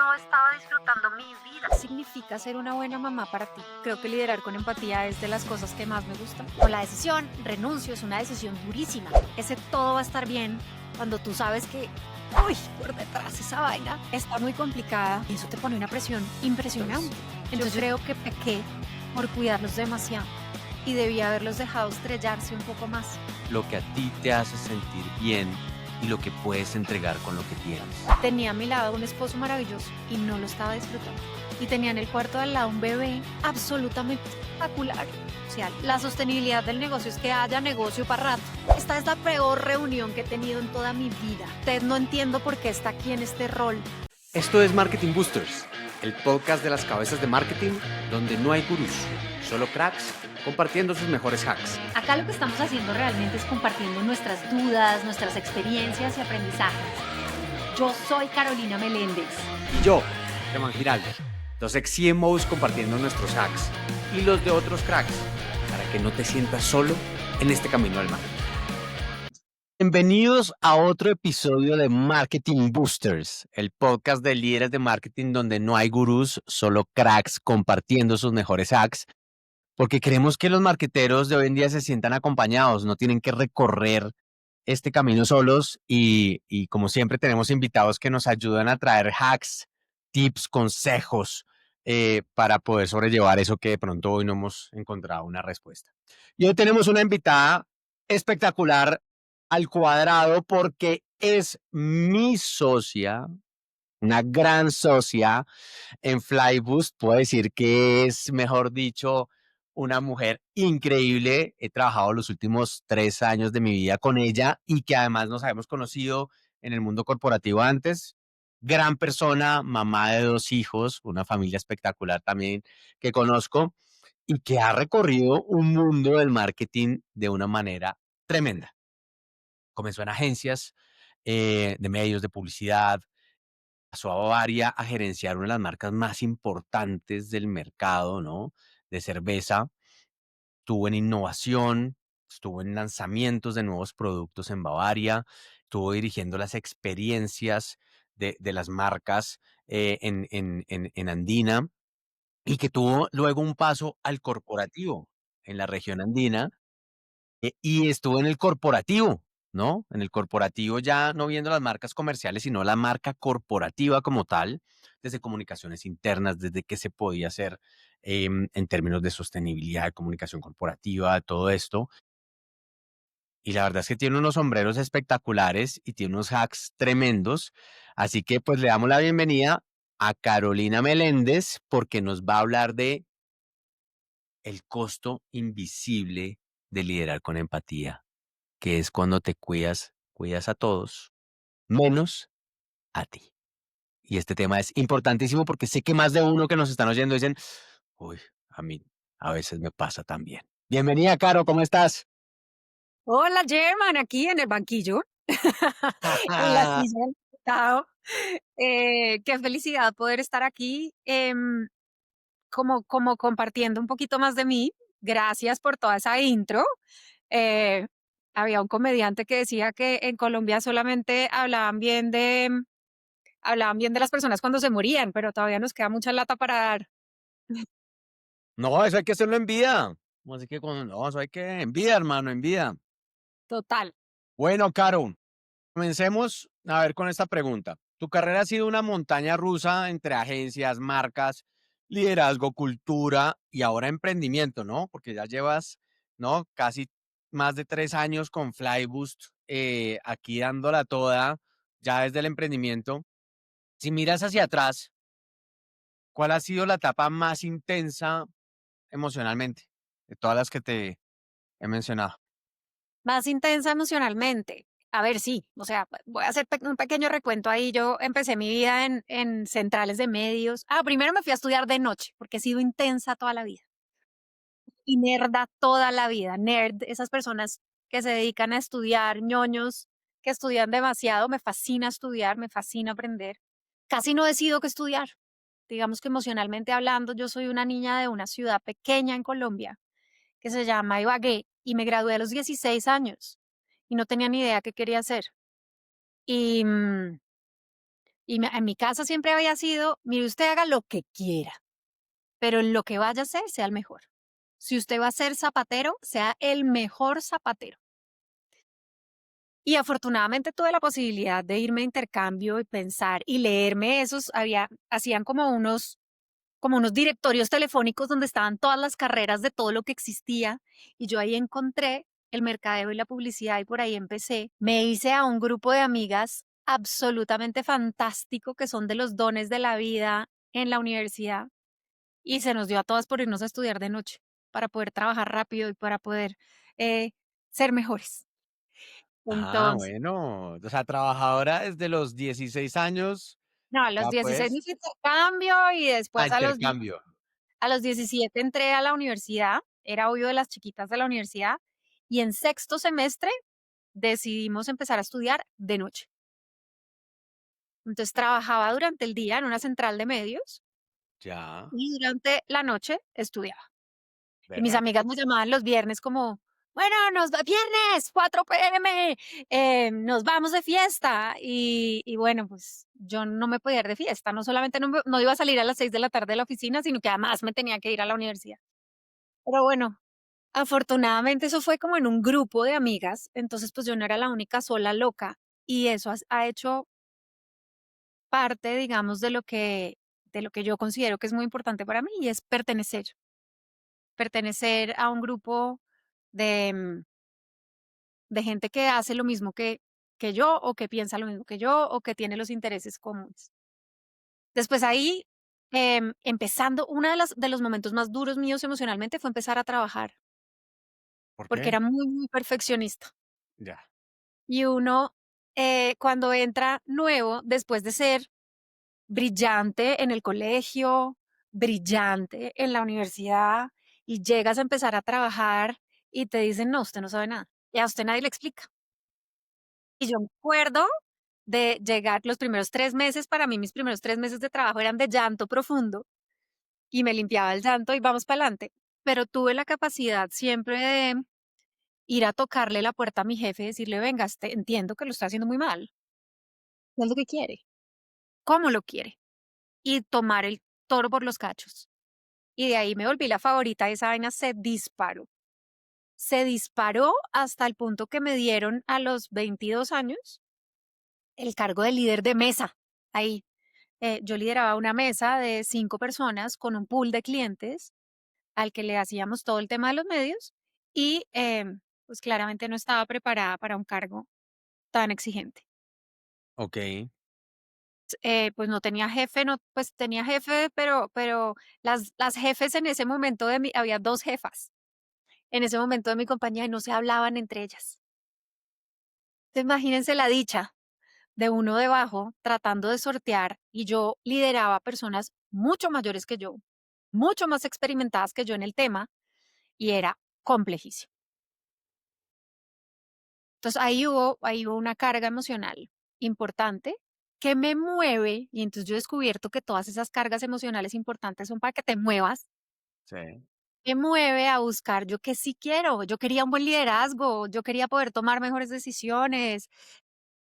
no estaba disfrutando mi vida. ¿Qué significa ser una buena mamá para ti? Creo que liderar con empatía es de las cosas que más me gustan. Con la decisión, renuncio, es una decisión durísima. Ese todo va a estar bien cuando tú sabes que, uy, por detrás esa vaina está muy complicada y eso te pone una presión impresionante. Entonces yo creo que pequé por cuidarlos demasiado y debía haberlos dejado estrellarse un poco más. Lo que a ti te hace sentir bien y lo que puedes entregar con lo que tienes. Tenía a mi lado un esposo maravilloso y no lo estaba disfrutando. Y tenía en el cuarto de al lado un bebé absolutamente espectacular. O sea, la sostenibilidad del negocio es que haya negocio para rato. Esta es la peor reunión que he tenido en toda mi vida. Usted no entiendo por qué está aquí en este rol. Esto es Marketing Boosters, el podcast de las cabezas de marketing donde no hay gurús, solo cracks compartiendo sus mejores hacks. Acá lo que estamos haciendo realmente es compartiendo nuestras dudas, nuestras experiencias y aprendizajes. Yo soy Carolina Meléndez. Y yo, Germán Giraldo, dos ex CMOs compartiendo nuestros hacks y los de otros cracks para que no te sientas solo en este camino al marketing. Bienvenidos a otro episodio de Marketing Boosters, el podcast de líderes de marketing donde no hay gurús, solo cracks compartiendo sus mejores hacks, porque queremos que los marketeros de hoy en día se sientan acompañados, no tienen que recorrer este camino solos y como siempre tenemos invitados que nos ayudan a traer hacks, tips, consejos para poder sobrellevar eso que de pronto hoy no hemos encontrado una respuesta. Y hoy tenemos una invitada espectacular al cuadrado porque es mi socia, una gran socia en Flyboost. Puedo decir que es, mejor dicho, una mujer increíble. He trabajado los últimos 3 años de mi vida con ella y que además nos habíamos conocido en el mundo corporativo antes. Gran persona, mamá de 2 hijos, una familia espectacular también que conozco y que ha recorrido un mundo del marketing de una manera tremenda. Comenzó en agencias de medios de publicidad, pasó a Bavaria a gerenciar una de las marcas más importantes del mercado, ¿no? De cerveza. Estuvo en innovación, estuvo en lanzamientos de nuevos productos en Bavaria, estuvo dirigiendo las experiencias de las marcas en Andina y que tuvo luego un paso al corporativo en la región andina y estuvo en el corporativo, ¿no? En el corporativo ya no viendo las marcas comerciales, sino la marca corporativa como tal, desde comunicaciones internas, desde qué se podía hacer en términos de sostenibilidad, de comunicación corporativa, todo esto. Y la verdad es que tiene unos sombreros espectaculares y tiene unos hacks tremendos. Así que pues le damos la bienvenida a Carolina Meléndez porque nos va a hablar de el costo invisible de liderar con empatía, que es cuando te cuidas a todos, menos a ti. Y este tema es importantísimo porque sé que más de uno que nos están oyendo dicen, uy, a mí a veces me pasa también. Bienvenida, Caro, ¿cómo estás? Hola, German, aquí en el banquillo, en la silla del invitado. Qué felicidad poder estar aquí, como compartiendo un poquito más de mí. Gracias por toda esa intro. Eh, Había un comediante que decía que en Colombia solamente hablaban bien de las personas cuando se morían, pero todavía nos queda mucha lata para dar. No, eso hay que hacerlo en vida. Así que no, eso hay que en vida, hermano, en vida. Total. Bueno, Caro, comencemos a ver con esta pregunta. Tu carrera ha sido una montaña rusa entre agencias, marcas, liderazgo, cultura y ahora emprendimiento, ¿no? Porque ya llevas, ¿no? Casi más de 3 años con Flyboost, aquí dándola toda, ya desde el emprendimiento. Si miras hacia atrás, ¿cuál ha sido la etapa más intensa emocionalmente de todas las que te he mencionado? Más intensa emocionalmente. A ver, sí, o sea, voy a hacer un pequeño recuento ahí. Yo empecé mi vida en centrales de medios. Primero me fui a estudiar de noche, porque he sido intensa toda la vida. Y nerda toda la vida. Nerd, esas personas que se dedican a estudiar, ñoños, que estudian demasiado. Me fascina estudiar, me fascina aprender. Casi no decido qué estudiar. Digamos que emocionalmente hablando, yo soy una niña de una ciudad pequeña en Colombia que se llama Ibagué y me gradué a los 16 años y no tenía ni idea qué quería hacer. Y Y en mi casa siempre había sido, mire, usted haga lo que quiera, pero en lo que vaya a hacer, sea el mejor. Si usted va a ser zapatero, sea el mejor zapatero. Y afortunadamente tuve la posibilidad de irme a intercambio y pensar y leerme esos, hacían como unos directorios telefónicos donde estaban todas las carreras de todo lo que existía y yo ahí encontré el mercadeo y la publicidad y por ahí empecé. Me hice a un grupo de amigas absolutamente fantástico que son de los dones de la vida en la universidad y se nos dio a todas por irnos a estudiar de noche para poder trabajar rápido y para poder eh, ser mejores. Ah, Entonces, bueno, o sea, trabajadora desde los 16 años, no, a los ya 16 me pues, hice intercambio y a después intercambio, a los 17 entré a la universidad, era obvio de las chiquitas de la universidad, y en sexto semestre decidimos empezar a estudiar de noche. Entonces trabajaba durante el día en una central de medios ya, y durante la noche estudiaba. Y mis berraca. amigas me llamaban los viernes como, bueno, viernes, 4 p.m., nos vamos de fiesta. Y bueno, pues yo no me podía ir de fiesta, no solamente no iba a salir a las 6 de la tarde de la oficina, sino que además me tenía que ir a la universidad. Pero bueno, afortunadamente eso fue como en un grupo de amigas, entonces pues yo no era la única sola loca y eso ha hecho parte, digamos, de lo que yo considero que es muy importante para mí y es pertenecer a un grupo de, de gente que hace lo mismo que yo o que piensa lo mismo que yo o que tiene los intereses comunes. Después ahí, empezando, uno de los momentos más duros míos emocionalmente fue empezar a trabajar, ¿Por porque qué? era muy, muy perfeccionista. Ya, Y uno, cuando entra nuevo, después de ser brillante en el colegio, brillante en la universidad, y llegas a empezar a trabajar y te dicen, no, usted no sabe nada. Y a usted nadie le explica. Y yo me acuerdo de llegar los primeros 3 meses, para mí mis primeros 3 meses de trabajo eran de llanto profundo y me limpiaba el llanto y vamos para adelante. Pero tuve la capacidad siempre de ir a tocarle la puerta a mi jefe y decirle, venga, entiendo que lo está haciendo muy mal. ¿Qué es lo que quiere? ¿Cómo lo quiere? Y tomar el toro por los cachos. Y de ahí me volví la favorita, esa vaina se disparó. Se disparó hasta el punto que me dieron a los 22 años el cargo de líder de mesa. Ahí, yo lideraba una mesa de 5 personas con un pool de clientes al que le hacíamos todo el tema de los medios y pues claramente no estaba preparada para un cargo tan exigente. okey, Pues no tenía jefe, no, pues tenía jefe, pero las jefes en ese momento había 2 jefas en ese momento de mi compañía y no se hablaban entre ellas. Entonces, imagínense la dicha de uno debajo tratando de sortear y yo lideraba personas mucho mayores que yo, mucho más experimentadas que yo en el tema y era complejísimo. Entonces ahí hubo una carga emocional importante que me mueve y entonces yo he descubierto que todas esas cargas emocionales importantes son para que te muevas. sí, Me mueve a buscar yo que sí quiero. Yo quería un buen liderazgo, yo quería poder tomar mejores decisiones.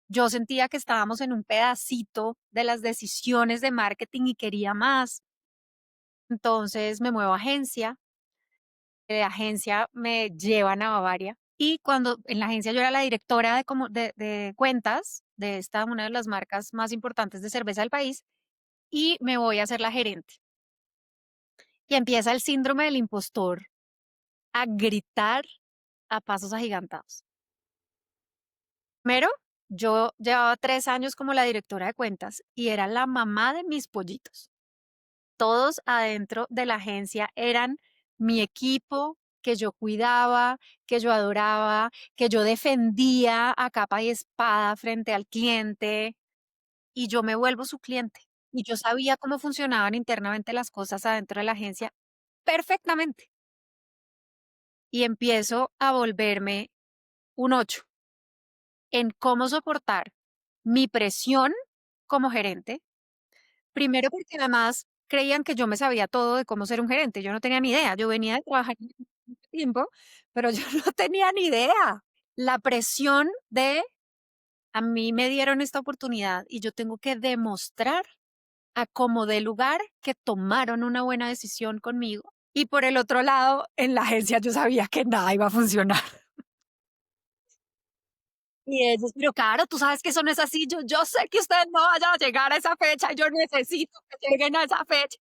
Yo sentía que estábamos en un pedacito de las decisiones de marketing y quería más. Entonces me muevo a agencia, de agencia me llevan a Bavaria y cuando en la agencia yo era la directora de cuentas de esta, una de las marcas más importantes de cerveza del país y me voy a ser la gerente. Y empieza el síndrome del impostor a gritar a pasos agigantados. Primero, yo llevaba 3 años como la directora de cuentas y era la mamá de mis pollitos. Todos adentro de la agencia eran mi equipo que yo cuidaba, que yo adoraba, que yo defendía a capa y espada frente al cliente y yo me vuelvo su cliente. Y yo sabía cómo funcionaban internamente las cosas adentro de la agencia perfectamente. Y empiezo a volverme un 8 en cómo soportar mi presión como gerente. Primero, porque además creían que yo me sabía todo de cómo ser un gerente. Yo no tenía ni idea. Yo venía de trabajar mucho tiempo, pero yo no tenía ni idea. La presión de a mí me dieron esta oportunidad y yo tengo que demostrar a como de lugar que tomaron una buena decisión conmigo. Y por el otro lado, en la agencia yo sabía que nada iba a funcionar. Y ellos, pero claro, tú sabes que eso no es así. Yo sé que ustedes no vayan a llegar a esa fecha. Yo necesito que lleguen a esa fecha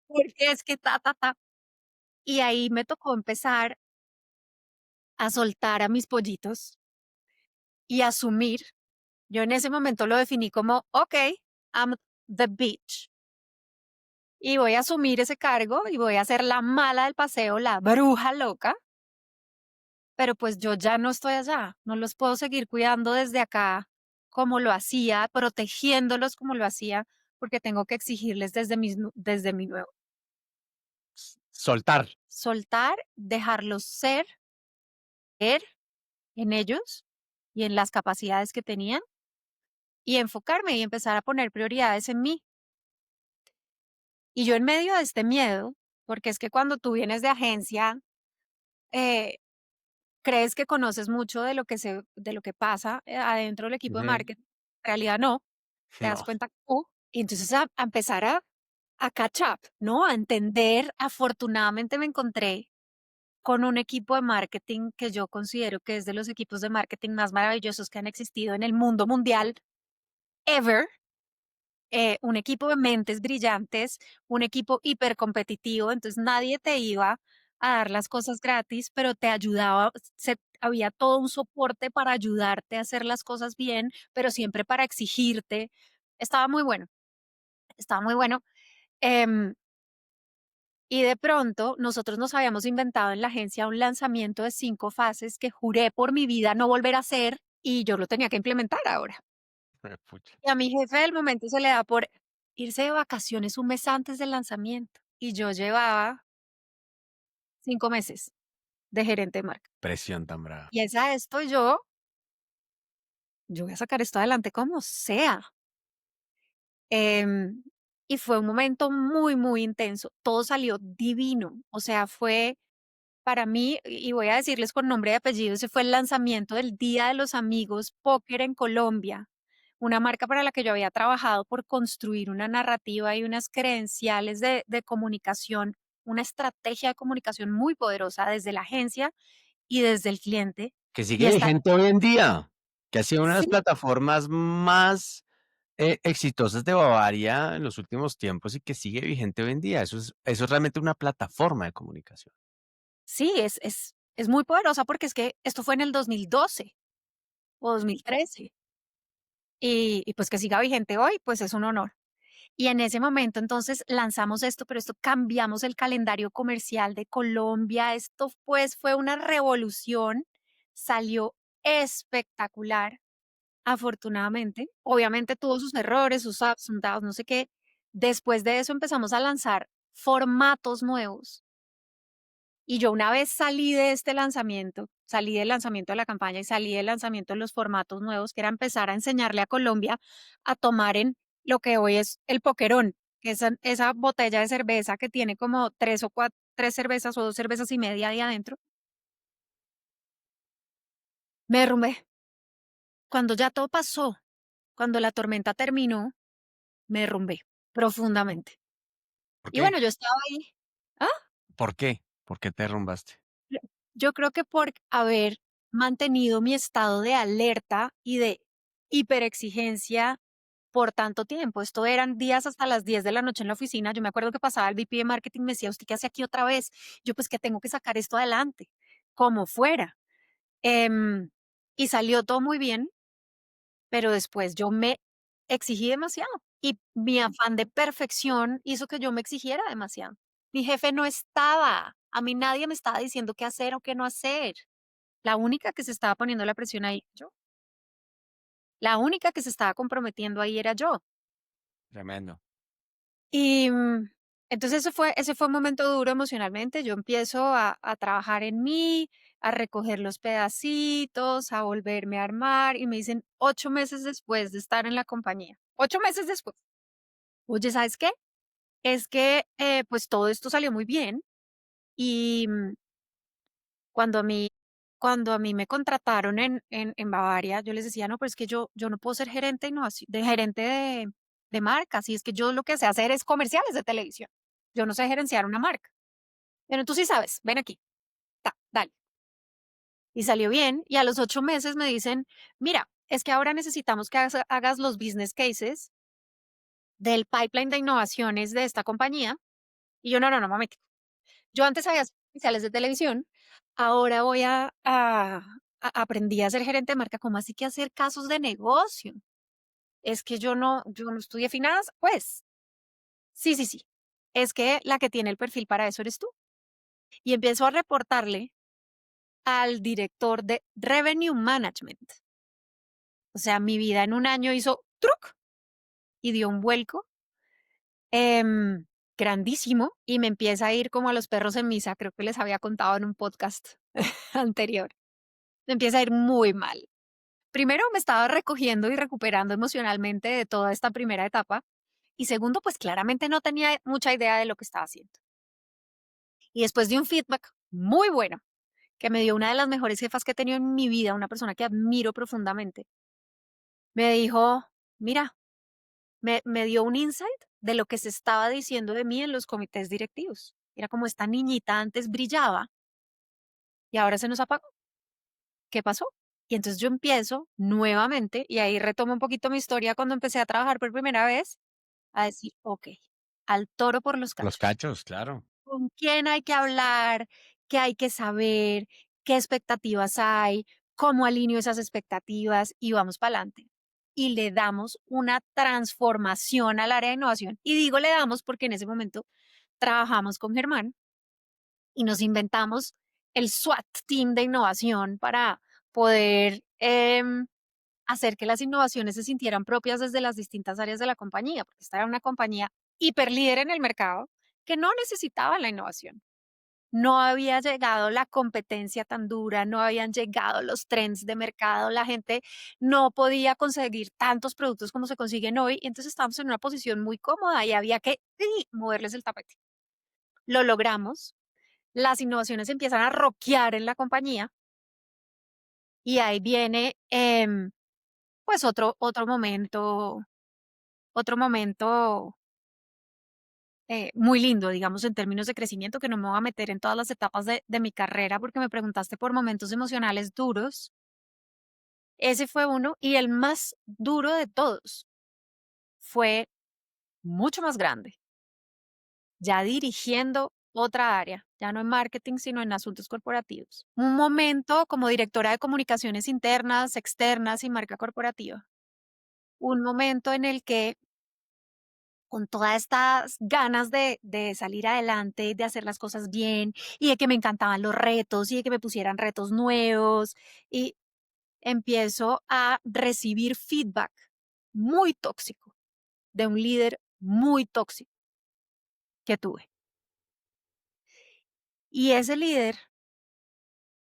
porque es que ta, ta, ta. Y ahí me tocó empezar a soltar a mis pollitos y asumir. Yo en ese momento lo definí como, ok, I'm the bitch. Y voy a asumir ese cargo y voy a ser la mala del paseo, la bruja loca, pero pues yo ya no estoy allá, no los puedo seguir cuidando desde acá como lo hacía, protegiéndolos como lo hacía, porque tengo que exigirles desde mi nuevo. Soltar. Soltar, dejarlos ser en ellos y en las capacidades que tenían y enfocarme y empezar a poner prioridades en mí. Y yo en medio de este miedo, porque es que cuando tú vienes de agencia, eh, crees que conoces mucho de lo que pasa adentro del equipo de Ujú. marketing. En realidad no, te das No. cuenta que no. Y entonces a empezar a catch up, ¿no? A entender. Afortunadamente me encontré con un equipo de marketing que yo considero que es de los equipos de marketing más maravillosos que han existido en el mundo mundial ever. Un equipo de mentes brillantes, un equipo hipercompetitivo, entonces nadie te iba a dar las cosas gratis, pero te ayudaba, había todo un soporte para ayudarte a hacer las cosas bien, pero siempre para exigirte. Estaba muy bueno, estaba muy bueno. Em, y de pronto nosotros nos habíamos inventado en la agencia un lanzamiento de 5 fases que juré por mi vida no volver a hacer y yo lo tenía que implementar ahora. Pucha. Y a mi jefe del momento se le da por irse de vacaciones un mes antes del lanzamiento. Y yo llevaba 5 meses de gerente de marca. Presión tan brava. Y es a esto yo voy a sacar esto adelante como sea. Em, y fue un momento muy, muy intenso. Todo salió divino. O sea, fue para mí, y voy a decirles con nombre y apellido, ese fue el lanzamiento del Día de los Amigos Póker en Colombia, una marca para la que yo había trabajado por construir una narrativa y unas credenciales de comunicación, una estrategia de comunicación muy poderosa desde la agencia y desde el cliente. Que Y sigue esta, vigente hoy en día, que ha sido una de las sí, plataformas más exitosas de Bavaria en los últimos tiempos y que sigue vigente hoy en día. Eso es realmente una plataforma de comunicación. sí, es muy poderosa porque es que esto fue en el 2012 o 2013 y pues que siga vigente hoy, pues es un honor. Y en ese momento entonces lanzamos esto, pero esto cambiamos el calendario comercial de Colombia. Esto pues fue una revolución, salió espectacular, afortunadamente. Obviamente tuvo sus errores, sus ups, sus downs, no sé qué. Después de eso empezamos a lanzar formatos nuevos. Y yo una vez salí de este lanzamiento, salí del lanzamiento de la campaña y salí del lanzamiento de los formatos nuevos, que era empezar a enseñarle a Colombia a tomar en lo que hoy es el poquerón, que es esa botella de cerveza que tiene como 3 cervezas o 2 cervezas y media ahí adentro. Me derrumbé. Cuando ya todo pasó, cuando la tormenta terminó, me derrumbé profundamente. ¿Por Y qué? bueno, yo estaba ahí. ¿Ah? ¿Por qué? ¿Por qué te derrumbaste? Yo creo que por haber mantenido mi estado de alerta y de hiperexigencia por tanto tiempo. Esto eran días hasta las 10 de la noche en la oficina. Yo me acuerdo que pasaba el VP de marketing y me decía, ¿usted qué hace aquí otra vez? Yo pues que tengo que sacar esto adelante, como fuera. Em, y salió todo muy bien, pero después yo me exigí demasiado y mi afán de perfección hizo que yo me exigiera demasiado. Mi jefe no estaba, a mí nadie me estaba diciendo qué hacer o qué no hacer. La única que se estaba poniendo la presión ahí, yo. La única que se estaba comprometiendo ahí era yo. Tremendo. Y entonces ese fue un momento duro emocionalmente. Yo empiezo a trabajar en mí, a recoger los pedacitos, a volverme a armar y me dicen 8 meses después de estar en la compañía, 8 meses después. Oye, ¿sabes qué? Es que pues todo esto salió muy bien y cuando a mí cuando a mí me contrataron en Bavaria, yo les decía, no, pero es que yo no puedo ser gerente de innovación, de gerente de marcas, y es que yo lo que sé hacer es comerciales de televisión. Yo no sé gerenciar una marca. Pero tú sí sabes, ven aquí, dale. Y salió bien, y a los 8 meses me dicen, mira, es que ahora necesitamos que hagas los business cases del pipeline de innovaciones de esta compañía. Y yo, no, no, no, mami, yo antes había sido comerciales de televisión, ahora voy aprendí a ser gerente de marca. ¿Cómo así que hacer casos de negocio? Es que yo no estudié finanzas. Pues, sí, sí, sí. Es que la que tiene el perfil para eso eres tú. Y empiezo a reportarle al director de Revenue Management. O sea, mi vida en un año hizo truc y dio un vuelco em, grandísimo, y me empieza a ir como a los perros en misa. Creo que les había contado en un podcast anterior. Me empieza a ir muy mal. Primero, me estaba recogiendo y recuperando emocionalmente de toda esta primera etapa. Y segundo, pues claramente no tenía mucha idea de lo que estaba haciendo. Y después de un feedback muy bueno que me dio una de las mejores jefas que he tenido en mi vida, una persona que admiro profundamente, me dijo, mira, me dio un insight de lo que se estaba diciendo de mí en los comités directivos. Era como esta niñita antes brillaba y ahora se nos apagó. ¿Qué pasó? Y entonces yo empiezo nuevamente, y ahí retomo un poquito mi historia cuando empecé a trabajar por primera vez, a decir, ok, al toro por los Los cachos. cachos, claro. ¿Con quién hay que hablar? ¿Qué hay que saber? ¿Qué expectativas hay? ¿Cómo alineo esas expectativas? Y vamos para adelante. Y le damos una transformación al área de innovación. Y digo le damos porque en ese momento trabajamos con Germán y nos inventamos el SWAT team de innovación para poder hacer que las innovaciones se sintieran propias desde las distintas áreas de la compañía, porque esta era una compañía hiper líder en el mercado que no necesitaba la innovación. No había llegado la competencia tan dura, no habían llegado los trends de mercado, la gente no podía conseguir tantos productos como se consiguen hoy, y entonces estábamos en una posición muy cómoda y había que moverles el tapete. Lo logramos, las innovaciones empiezan a rockear en la compañía, y ahí viene pues otro momento muy lindo, digamos, en términos de crecimiento, que no me voy a meter en todas las etapas de mi carrera porque me preguntaste por momentos emocionales duros. Ese fue uno, y el más duro de todos fue mucho más grande, ya dirigiendo otra área, ya no en marketing, sino en asuntos corporativos. Un momento como directora de comunicaciones internas, externas y marca corporativa. Un momento en el que, con todas estas ganas de salir adelante, de hacer las cosas bien, y de que me encantaban los retos y de que me pusieran retos nuevos, y empiezo a recibir feedback muy tóxico de un líder muy tóxico que tuve. Y ese líder,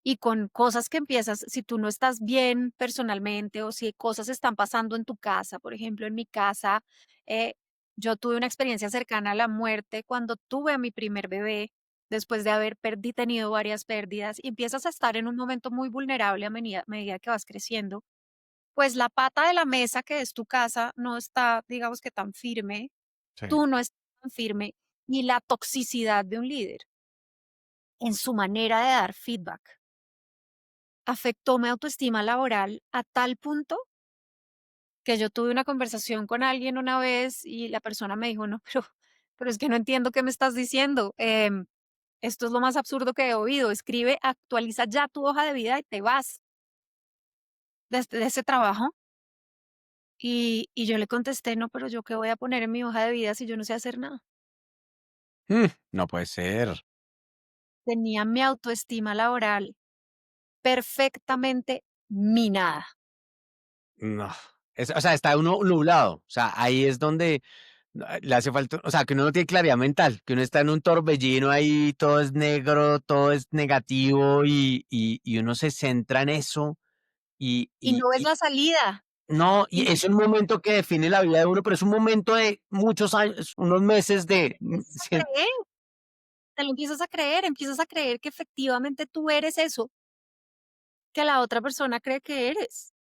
y con cosas que empiezas, si tú no estás bien personalmente o si cosas están pasando en tu casa, por ejemplo, en mi casa, eh, yo tuve una experiencia cercana a la muerte cuando tuve a mi primer bebé, después de haber tenido varias pérdidas, y empiezas a estar en un momento muy vulnerable a medida que vas creciendo, pues la pata de la mesa que es tu casa no está, digamos que tan firme, Sí. tú no estás tan firme, y la toxicidad de un líder en su manera de dar feedback afectó mi autoestima laboral a tal punto que yo tuve una conversación con alguien una vez y la persona me dijo, no, pero es que no entiendo qué me estás diciendo. Esto es lo más absurdo que he oído. Escribe, actualiza ya tu hoja de vida y te vas de ese trabajo. Y yo le contesté, no, pero yo qué voy a poner en mi hoja de vida si yo no sé hacer nada. No puede ser. Tenía mi autoestima laboral perfectamente minada. No. O sea, está uno nublado. O sea, ahí es donde le hace falta, o sea, que uno no tiene claridad mental, que uno está en un torbellino ahí, todo es negro, todo es negativo y uno se centra en eso y, Y y, no ves y la salida. no, Y y es un momento que define la vida de uno, pero es un momento de muchos años, unos meses de, empiezas a creer, te lo empiezas a creer que efectivamente tú eres eso. que la otra persona cree que eres,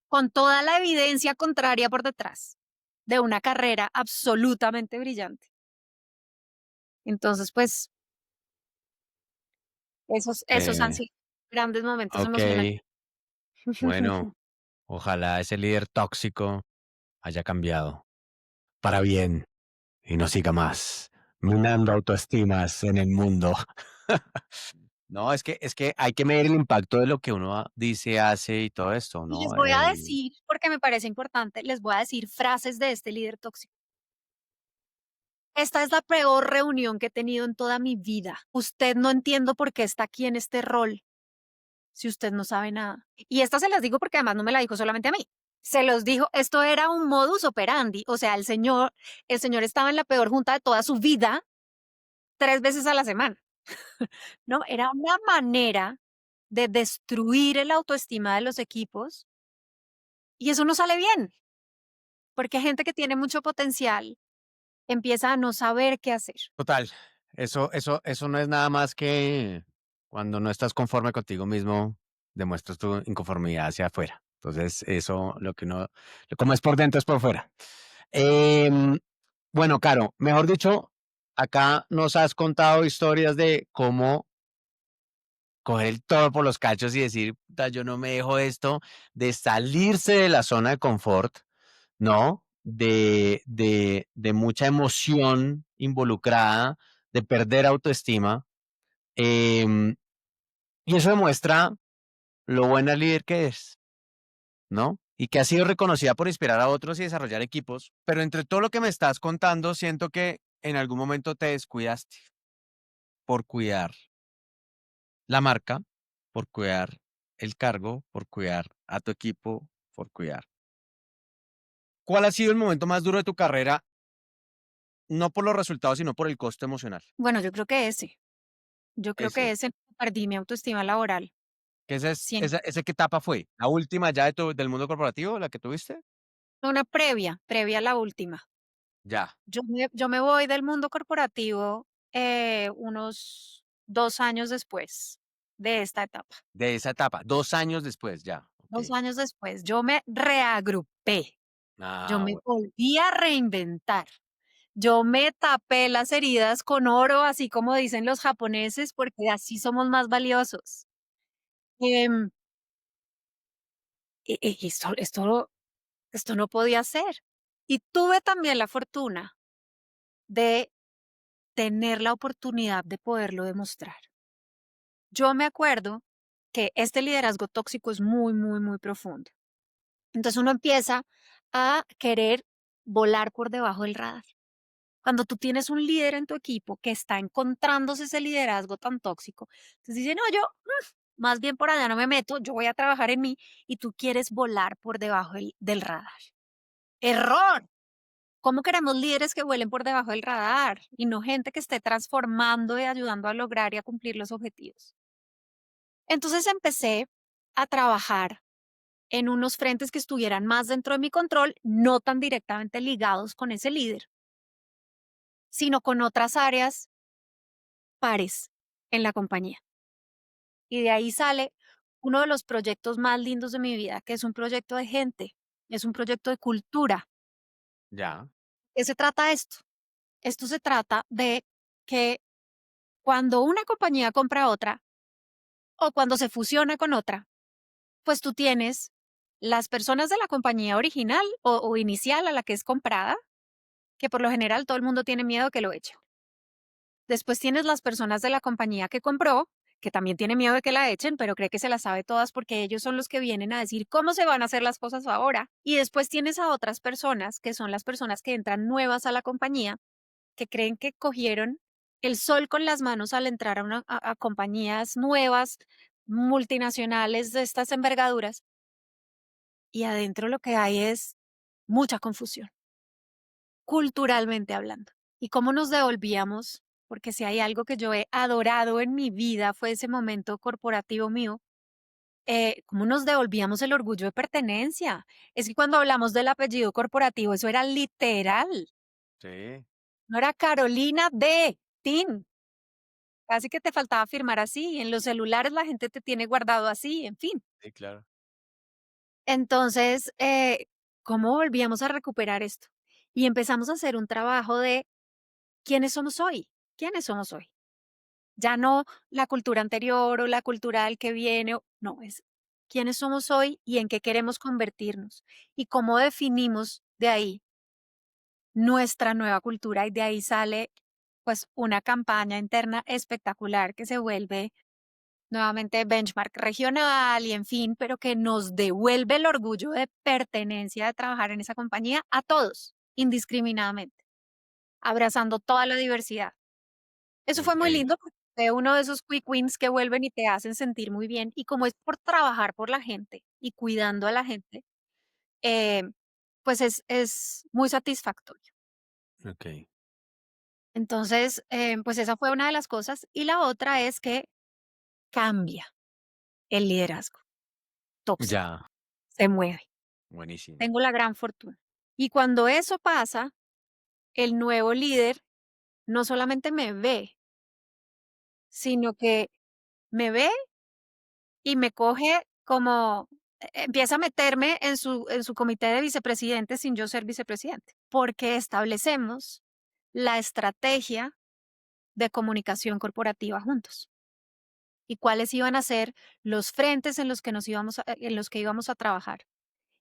con toda la evidencia contraria por detrás de una carrera absolutamente brillante. Entonces, pues, esos han Eh, sido grandes momentos emocionales. okey, bueno, ojalá ese líder tóxico haya cambiado para bien y no siga más minando autoestimas en el mundo. No, es que hay que medir el impacto de lo que uno dice, hace y todo esto, Y les ¿no? voy a decir, porque me parece importante, les voy a decir frases de este líder tóxico. Esta es la peor reunión que he tenido en toda mi vida. Usted no entiendo por qué está aquí en este rol si usted no sabe nada. Y esta se las digo porque además no me la dijo solamente a mí. Se los dijo, esto era un modus operandi. O sea, el señor estaba en la peor junta de toda su vida 3 veces a la semana. No, era una manera de destruir el autoestima de los equipos y eso no sale bien, porque gente que tiene mucho potencial empieza a no saber qué hacer. Total, eso no es nada más que cuando no estás conforme contigo mismo, demuestras tu inconformidad hacia afuera. Entonces, eso lo que uno como es por dentro es por fuera. Em, bueno, Caro, mejor dicho, acá nos has contado historias de cómo coger el toro por los cachos y decir: "Puta, yo no me dejo esto", de salirse de la zona de confort, ¿no? De mucha emoción involucrada, de perder autoestima, em, y eso demuestra lo buena líder que es, ¿no? Y que ha sido reconocida por inspirar a otros y desarrollar equipos, pero entre todo lo que me estás contando, siento que en algún momento te descuidaste por cuidar la marca, por cuidar el cargo, por cuidar a tu equipo, por cuidar. ¿Cuál ha sido el momento más duro de tu carrera? No por los resultados, sino por el costo emocional. Bueno, yo creo que Ese. ese perdí mi autoestima laboral. ¿Que esa es Siento esa qué etapa fue? ¿La última ya de tu del mundo corporativo, la que tuviste? una previa a la última. Ya, Yo me voy del mundo corporativo unos 2 años después de esta etapa. de esa etapa, 2 años después, ya, 2 años después, yo me reagrupé, yo Ah, me bue volví a reinventar. Yo me tapé las heridas con oro, así como dicen los japoneses, porque así somos más valiosos. Em, y esto no podía ser. Y tuve también la fortuna de tener la oportunidad de poderlo demostrar. Yo me acuerdo que este liderazgo tóxico es muy, muy, muy profundo. Entonces uno empieza a querer volar por debajo del radar. Cuando tú tienes un líder en tu equipo que está encontrándose ese liderazgo tan tóxico, entonces dice, no, yo más bien por allá no me meto, yo voy a trabajar en mí y tú quieres volar por debajo del radar. Error. ¿Cómo queremos líderes que vuelen por debajo del radar y no gente que esté transformando y ayudando a lograr y a cumplir los objetivos? Entonces empecé a trabajar en unos frentes que estuvieran más dentro de mi control, no tan directamente ligados con ese líder, sino con otras áreas pares en la compañía. Y de ahí sale uno de los proyectos más lindos de mi vida, que es un proyecto de gente, es un proyecto de cultura. ya, ¿Qué se trata esto? Esto se trata de que cuando una compañía compra otra o cuando se fusiona con otra, pues tú tienes las personas de la compañía original o inicial a la que es comprada, que por lo general todo el mundo tiene miedo que lo echen. Después tienes las personas de la compañía que compró, que también tiene miedo de que la echen, pero cree que se las sabe todas porque ellos son los que vienen a decir cómo se van a hacer las cosas ahora. Y después tienes a otras personas, que son las personas que entran nuevas a la compañía, que creen que cogieron el sol con las manos al entrar a compañías nuevas, multinacionales de estas envergaduras, y adentro lo que hay es mucha confusión, culturalmente hablando. ¿Y cómo nos devolvíamos? Porque si hay algo que yo he adorado en mi vida fue ese momento corporativo mío, cómo nos devolvíamos el orgullo de pertenencia. Es que cuando hablamos del apellido corporativo, eso era literal, sí, no era Carolina de Tin, casi que te faltaba firmar así, en los celulares la gente te tiene guardado así, en fin. Sí, claro. Entonces, ¿cómo volvíamos a recuperar esto? Y empezamos a hacer un trabajo de quiénes somos hoy, quiénes somos hoy. Ya no la cultura anterior o la cultura del que viene, no, es quiénes somos hoy y en qué queremos convertirnos y cómo definimos de ahí nuestra nueva cultura y de ahí sale pues una campaña interna espectacular que se vuelve nuevamente benchmark regional y en fin, pero que nos devuelve el orgullo de pertenencia de trabajar en esa compañía a todos, indiscriminadamente, abrazando toda la diversidad. Eso fue muy Increíble. lindo porque fue uno de esos quick wins que vuelven y te hacen sentir muy bien. Y como es por trabajar por la gente y cuidando a la gente, eh, pues es muy satisfactorio. Okey. Entonces, pues esa fue una de las cosas. Y la otra es que cambia el liderazgo tóxico, Ya, se mueve. buenísimo. Tengo la gran fortuna. Y cuando eso pasa, el nuevo líder no solamente me ve, sino que me ve y me coge como empieza a meterme en su comité de vicepresidentes sin yo ser vicepresidente, porque establecemos la estrategia de comunicación corporativa juntos y cuáles iban a ser los frentes en los que en los que íbamos a trabajar.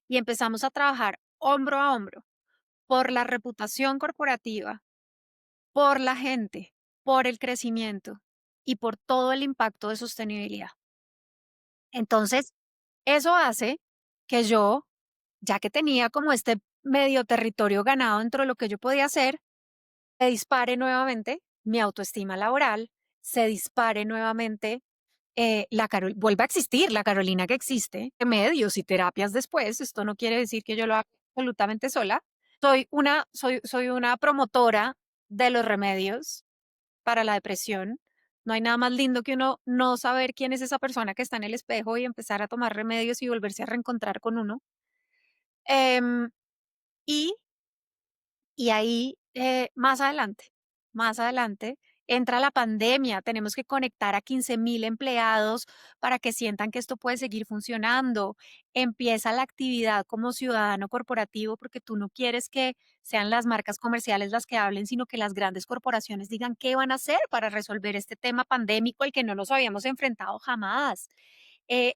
Y empezamos a trabajar hombro a hombro por la reputación corporativa, por la gente, por el crecimiento y por todo el impacto de sostenibilidad. Entonces, eso hace que yo, ya que tenía como este medio territorio ganado dentro de lo que yo podía hacer, se dispare nuevamente mi autoestima laboral, se dispare nuevamente vuelva a existir la Carolina que existe, de medios y terapias después. Esto no quiere decir que yo lo haga absolutamente sola. Soy una promotora de los remedios para la depresión. No hay nada más lindo que uno no saber quién es esa persona que está en el espejo y empezar a tomar remedios y volverse a reencontrar con uno. Em, y y ahí, más adelante, entra la pandemia. Tenemos que conectar a 15.000 empleados para que sientan que esto puede seguir funcionando. Empieza la actividad como ciudadano corporativo, porque tú no quieres que sean las marcas comerciales las que hablen, sino que las grandes corporaciones digan qué van a hacer para resolver este tema pandémico al que no nos habíamos enfrentado jamás.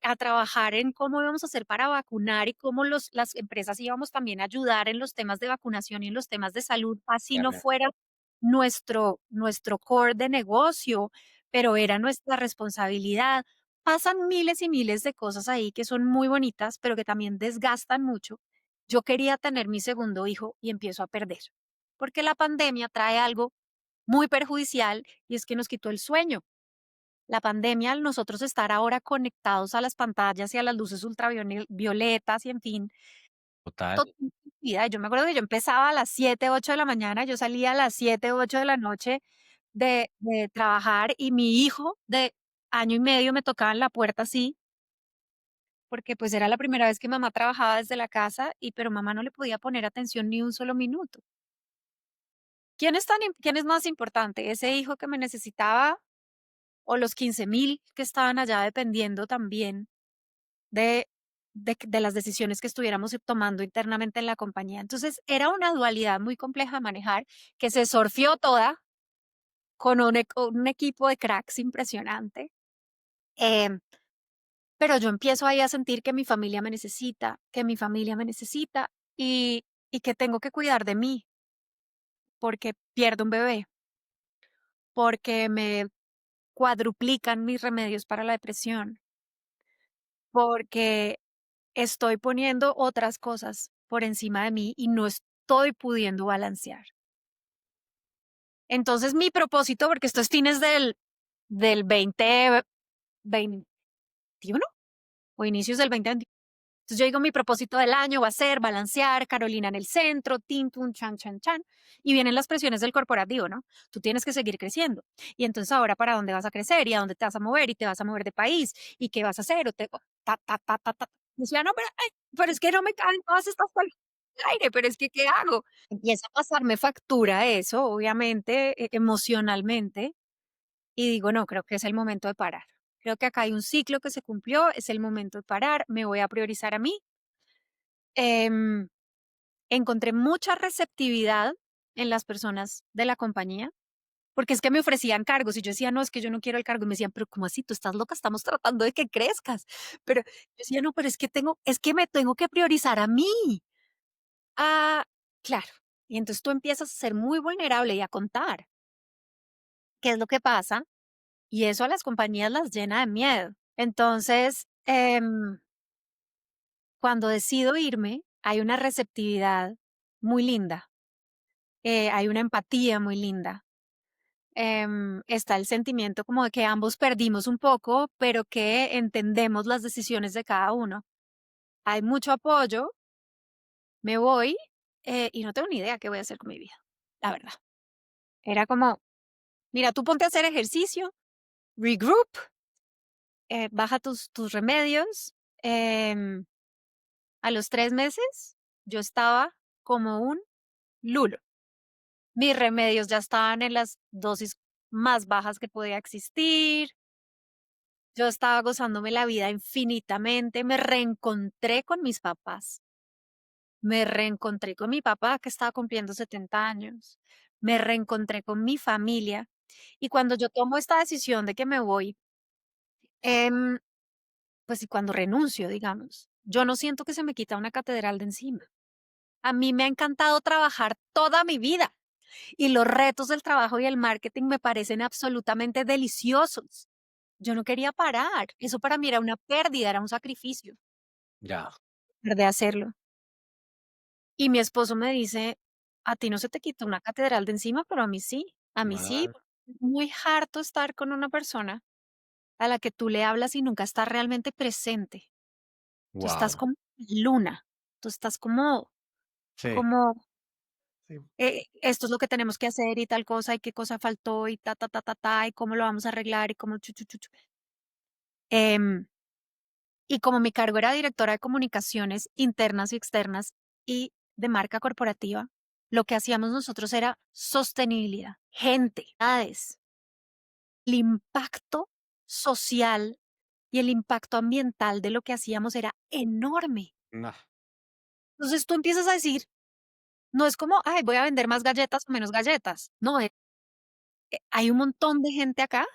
A trabajar en cómo íbamos a hacer para vacunar y cómo las empresas íbamos también a ayudar en los temas de vacunación y en los temas de salud, así no Claro. fuera nuestro core de negocio, pero era nuestra responsabilidad. Pasan miles y miles de cosas ahí que son muy bonitas, pero que también desgastan mucho. Yo quería tener mi segundo hijo y empiezo a perder, porque la pandemia trae algo muy perjudicial y es que nos quitó el sueño. La pandemia, al nosotros estar ahora conectados a las pantallas y a las luces ultravioletas y en fin, Total. todo vida. Yo me acuerdo que yo empezaba a las 7 8 de la mañana, yo salía a las 7 8 de la noche de trabajar y mi hijo de año y medio me tocaba en la puerta así, porque pues era la primera vez que mamá trabajaba desde la casa y pero mamá no le podía poner atención ni un solo minuto. ¿Quién es más importante? ¿Ese hijo que me necesitaba o los 15.000 que estaban allá dependiendo también de, de las decisiones que estuviéramos tomando internamente en la compañía? Entonces, era una dualidad muy compleja de manejar que se sorfió toda con un equipo de cracks impresionante. em, pero yo empiezo ahí a sentir que mi familia me necesita, que mi familia me necesita y que tengo que cuidar de mí porque pierdo un bebé, porque me cuadruplican mis remedios para la depresión, porque estoy poniendo otras cosas por encima de mí y no estoy pudiendo balancear. Entonces, mi propósito, porque esto es fines del 2021 o inicios del 2021. Entonces, yo digo, mi propósito del año va a ser balancear, Carolina en el centro, tin, tun, chan, chan, chan. Y vienen las presiones del corporativo, ¿no? Tú tienes que seguir creciendo. Y entonces, ahora, ¿para dónde vas a crecer? ¿Y a dónde te vas a mover? ¿Y te vas a mover de país? ¿Y qué vas a hacer? Ta, ta, ta, ta, ta. Decía, no, pero, ay, pero es que no me caben todas estas palabras al aire, pero es que, ¿qué hago? Empieza a pasarme factura eso, obviamente, emocionalmente, y digo, no, creo que es el momento de parar. Creo que acá hay un ciclo que se cumplió, es el momento de parar, me voy a priorizar a mí. Em, Encontré mucha receptividad en las personas de la compañía, porque es que me ofrecían cargos y yo decía, no, es que yo no quiero el cargo. Y me decían, pero ¿cómo así? Tú estás loca, estamos tratando de que crezcas. Pero yo decía, no, pero es que me tengo que priorizar a mí. Ah, claro. Y entonces tú empiezas a ser muy vulnerable y a contar qué es lo que pasa y eso a las compañías las llena de miedo. Entonces, cuando decido irme, hay una receptividad muy linda, hay una empatía muy linda. Está el sentimiento como de que ambos perdimos un poco, pero que entendemos las decisiones de cada uno. Hay mucho apoyo, me voy y no tengo ni idea qué voy a hacer con mi vida, la verdad. Era como, mira, tú ponte a hacer ejercicio, regroup, baja tus remedios. em, a los 3 meses yo estaba como un lulo. Mis remedios ya estaban en las dosis más bajas que podía existir. Yo estaba gozándome la vida infinitamente. Me reencontré con mis papás. Me reencontré con mi papá que estaba cumpliendo 70 años. Me reencontré con mi familia. Y cuando yo tomo esta decisión de que me voy, em, pues y cuando renuncio, digamos, yo no siento que se me quita una catedral de encima. A mí me ha encantado trabajar toda mi vida y los retos del trabajo y el marketing me parecen absolutamente deliciosos. Yo no quería parar. Eso para mí era una pérdida, era un sacrificio Ya, de hacerlo. Y mi esposo me dice, a ti no se te quita una catedral de encima, pero a mí sí. A mí sí. claro. Es muy harto estar con una persona a la que tú le hablas y nunca está realmente presente. Tú estás Wow. como luna. Tú estás como, Sí, como sí. esto es lo que tenemos que hacer y tal cosa y qué cosa faltó y ta, ta, ta, ta, ta, y cómo lo vamos a arreglar y cómo chu, chu, chu, chu. Em, y como mi cargo era directora de comunicaciones internas y externas y de marca corporativa, lo que hacíamos nosotros era sostenibilidad, gente, edades, el impacto social y el impacto ambiental de lo que hacíamos era enorme. No, Entonces tú empiezas a decir, no es como, ay, voy a vender más galletas o menos galletas. No, hay un montón de gente acá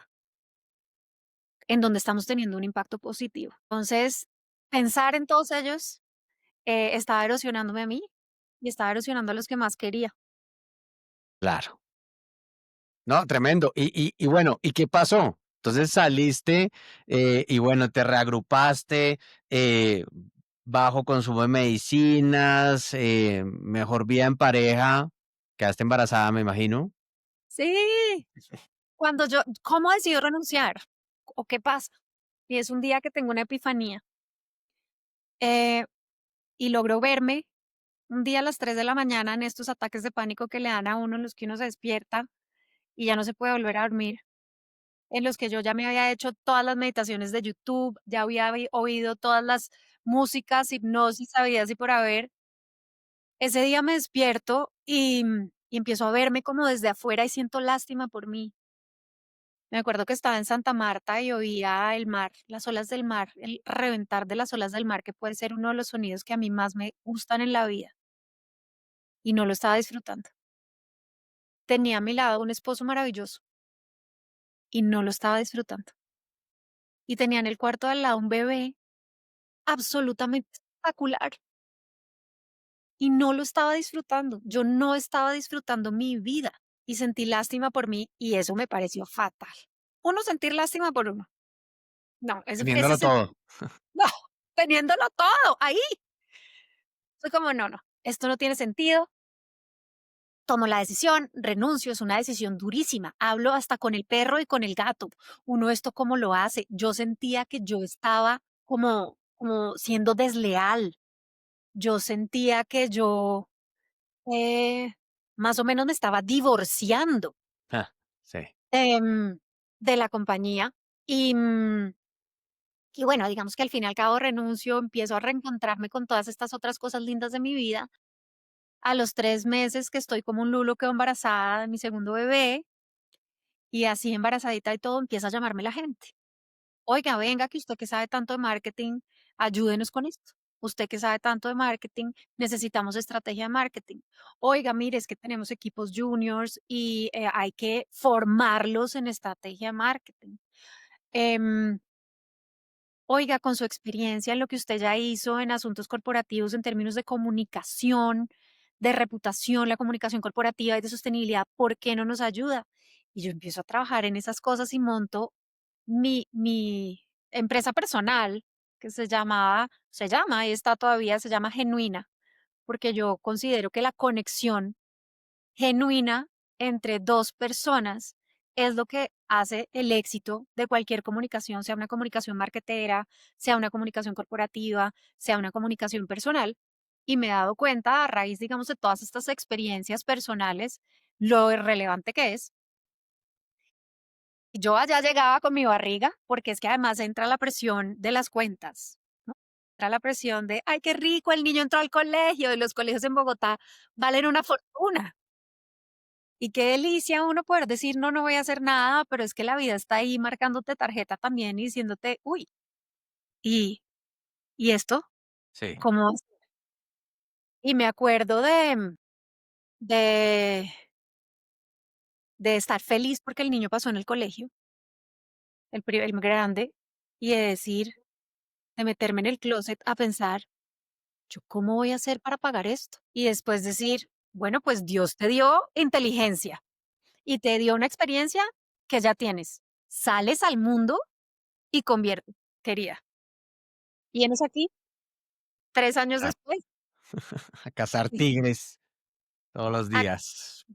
en donde estamos teniendo un impacto positivo. Entonces, pensar en todos ellos estaba erosionándome a mí y estaba erosionando a los que más quería. claro. No, tremendo. Y bueno, ¿y qué pasó? Entonces saliste y bueno, te reagrupaste, bajo consumo de medicinas, mejor vida en pareja, quedaste embarazada, me imagino. Sí, cuando yo, ¿cómo decido renunciar? ¿O qué pasa? Y es un día que tengo una epifanía eh, y logro verme un día a las 3 de la mañana en estos ataques de pánico que le dan a uno en los que uno se despierta y ya no se puede volver a dormir, en los que yo ya me había hecho todas las meditaciones de YouTube, ya había oído todas las músicas, hipnosis, sabidas y por haber. Ese día me despierto y empiezo a verme como desde afuera y siento lástima por mí. Me acuerdo que estaba en Santa Marta y oía el mar, las olas del mar, el reventar de las olas del mar, que puede ser uno de los sonidos que a mí más me gustan en la vida, y no lo estaba disfrutando. Tenía a mi lado un esposo maravilloso y no lo estaba disfrutando. Y tenía en el cuarto de al lado un bebé absolutamente espectacular y no lo estaba disfrutando. Yo no estaba disfrutando mi vida y sentí lástima por mí y eso me pareció fatal. Uno sentir lástima por uno. No, ese Teniéndolo todo. no, teniéndolo todo ahí. Fue como, no, no, esto no tiene sentido. Tomo la decisión, renuncio, es una decisión durísima. Hablo hasta con el perro y con el gato. Uno esto cómo lo hace. Yo sentía que yo estaba como siendo desleal. Yo sentía que yo eh, más o menos me estaba divorciando Ah, sí, de la compañía. Y, y bueno, digamos que al fin y al cabo renuncio, empiezo a reencontrarme con todas estas otras cosas lindas de mi vida. A los 3 meses que estoy como un lulo quedo embarazada de mi segundo bebé Y así embarazadita y todo, empieza a llamarme la gente. Oiga, venga, que usted que sabe tanto de marketing, ayúdenos con esto. Usted que sabe tanto de marketing, necesitamos estrategia de marketing. Oiga, mire, es que tenemos equipos juniors y hay que formarlos en estrategia de marketing. Em, Oiga, con su experiencia en lo que usted ya hizo en asuntos corporativos en términos de comunicación, de reputación, la comunicación corporativa y de sostenibilidad, ¿por qué no nos ayuda? Y yo empiezo a trabajar en esas cosas y monto mi empresa personal, que se llama y está todavía, se llama Genuina, porque yo considero que la conexión genuina entre 2 personas es lo que hace el éxito de cualquier comunicación, sea una comunicación marketera, sea una comunicación corporativa, sea una comunicación personal. Y me he dado cuenta a raíz, digamos, de todas estas experiencias personales, lo irrelevante que es. Yo allá llegaba con mi barriga, porque es que además entra la presión de las cuentas, ¿no? Entra la presión de, ay, qué rico, el niño entró al colegio, y los colegios en Bogotá valen una fortuna. Y qué delicia uno poder decir, no, no voy a hacer nada, pero es que la vida está ahí marcándote tarjeta también y diciéndote, uy, ¿y, y esto? Sí, ¿Cómo? Y me acuerdo de, de estar feliz porque el niño pasó en el colegio, el grande, y de decir, de meterme en el closet a pensar, ¿yo cómo voy a hacer para pagar esto? Y después decir, bueno, pues Dios te dio inteligencia y te dio una experiencia que ya tienes. Sales al mundo y convierte, querida. Y enos aquí, 3 años claro. después. A cazar Sí. tigres todos los Ah, días.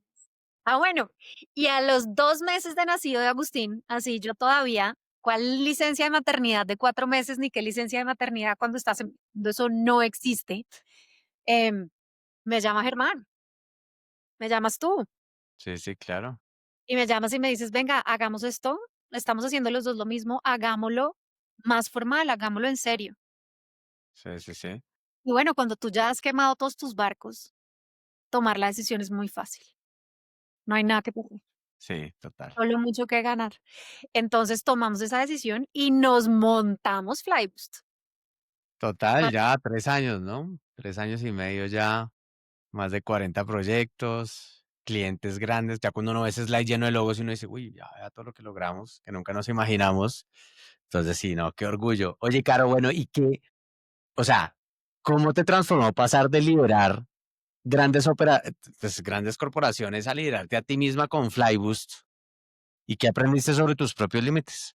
bueno, y a los 2 meses de nacido de Agustín, así yo todavía, ¿cuál licencia de maternidad de 4 meses ni qué licencia de maternidad cuando cuando eso no existe? em, Me llama Germán, me llamas tú. Sí, sí, claro. Y me llamas y me dices, venga, hagamos esto, estamos haciendo los dos lo mismo, hagámoslo más formal, hagámoslo en serio. Sí, sí, sí. Y bueno, cuando tú ya has quemado todos tus barcos, tomar la decisión es muy fácil. No hay nada que perder, Sí, total. solo mucho que ganar. Entonces tomamos esa decisión y nos montamos Flyboost. Total, Ah, ya 3 años, ¿no? 3 años y medio ya, más de 40 proyectos, clientes grandes. Ya cuando uno ve ese slide lleno de logos y uno dice: "Uy, ya vea todo lo que logramos, que nunca nos imaginamos". Entonces sí, no, qué orgullo. Oye, Caro, bueno, ¿y qué? O sea, ¿cómo te transformó pasar de liderar grandes corporaciones a liderarte a ti misma con Flyboost? ¿Y qué aprendiste sobre tus propios límites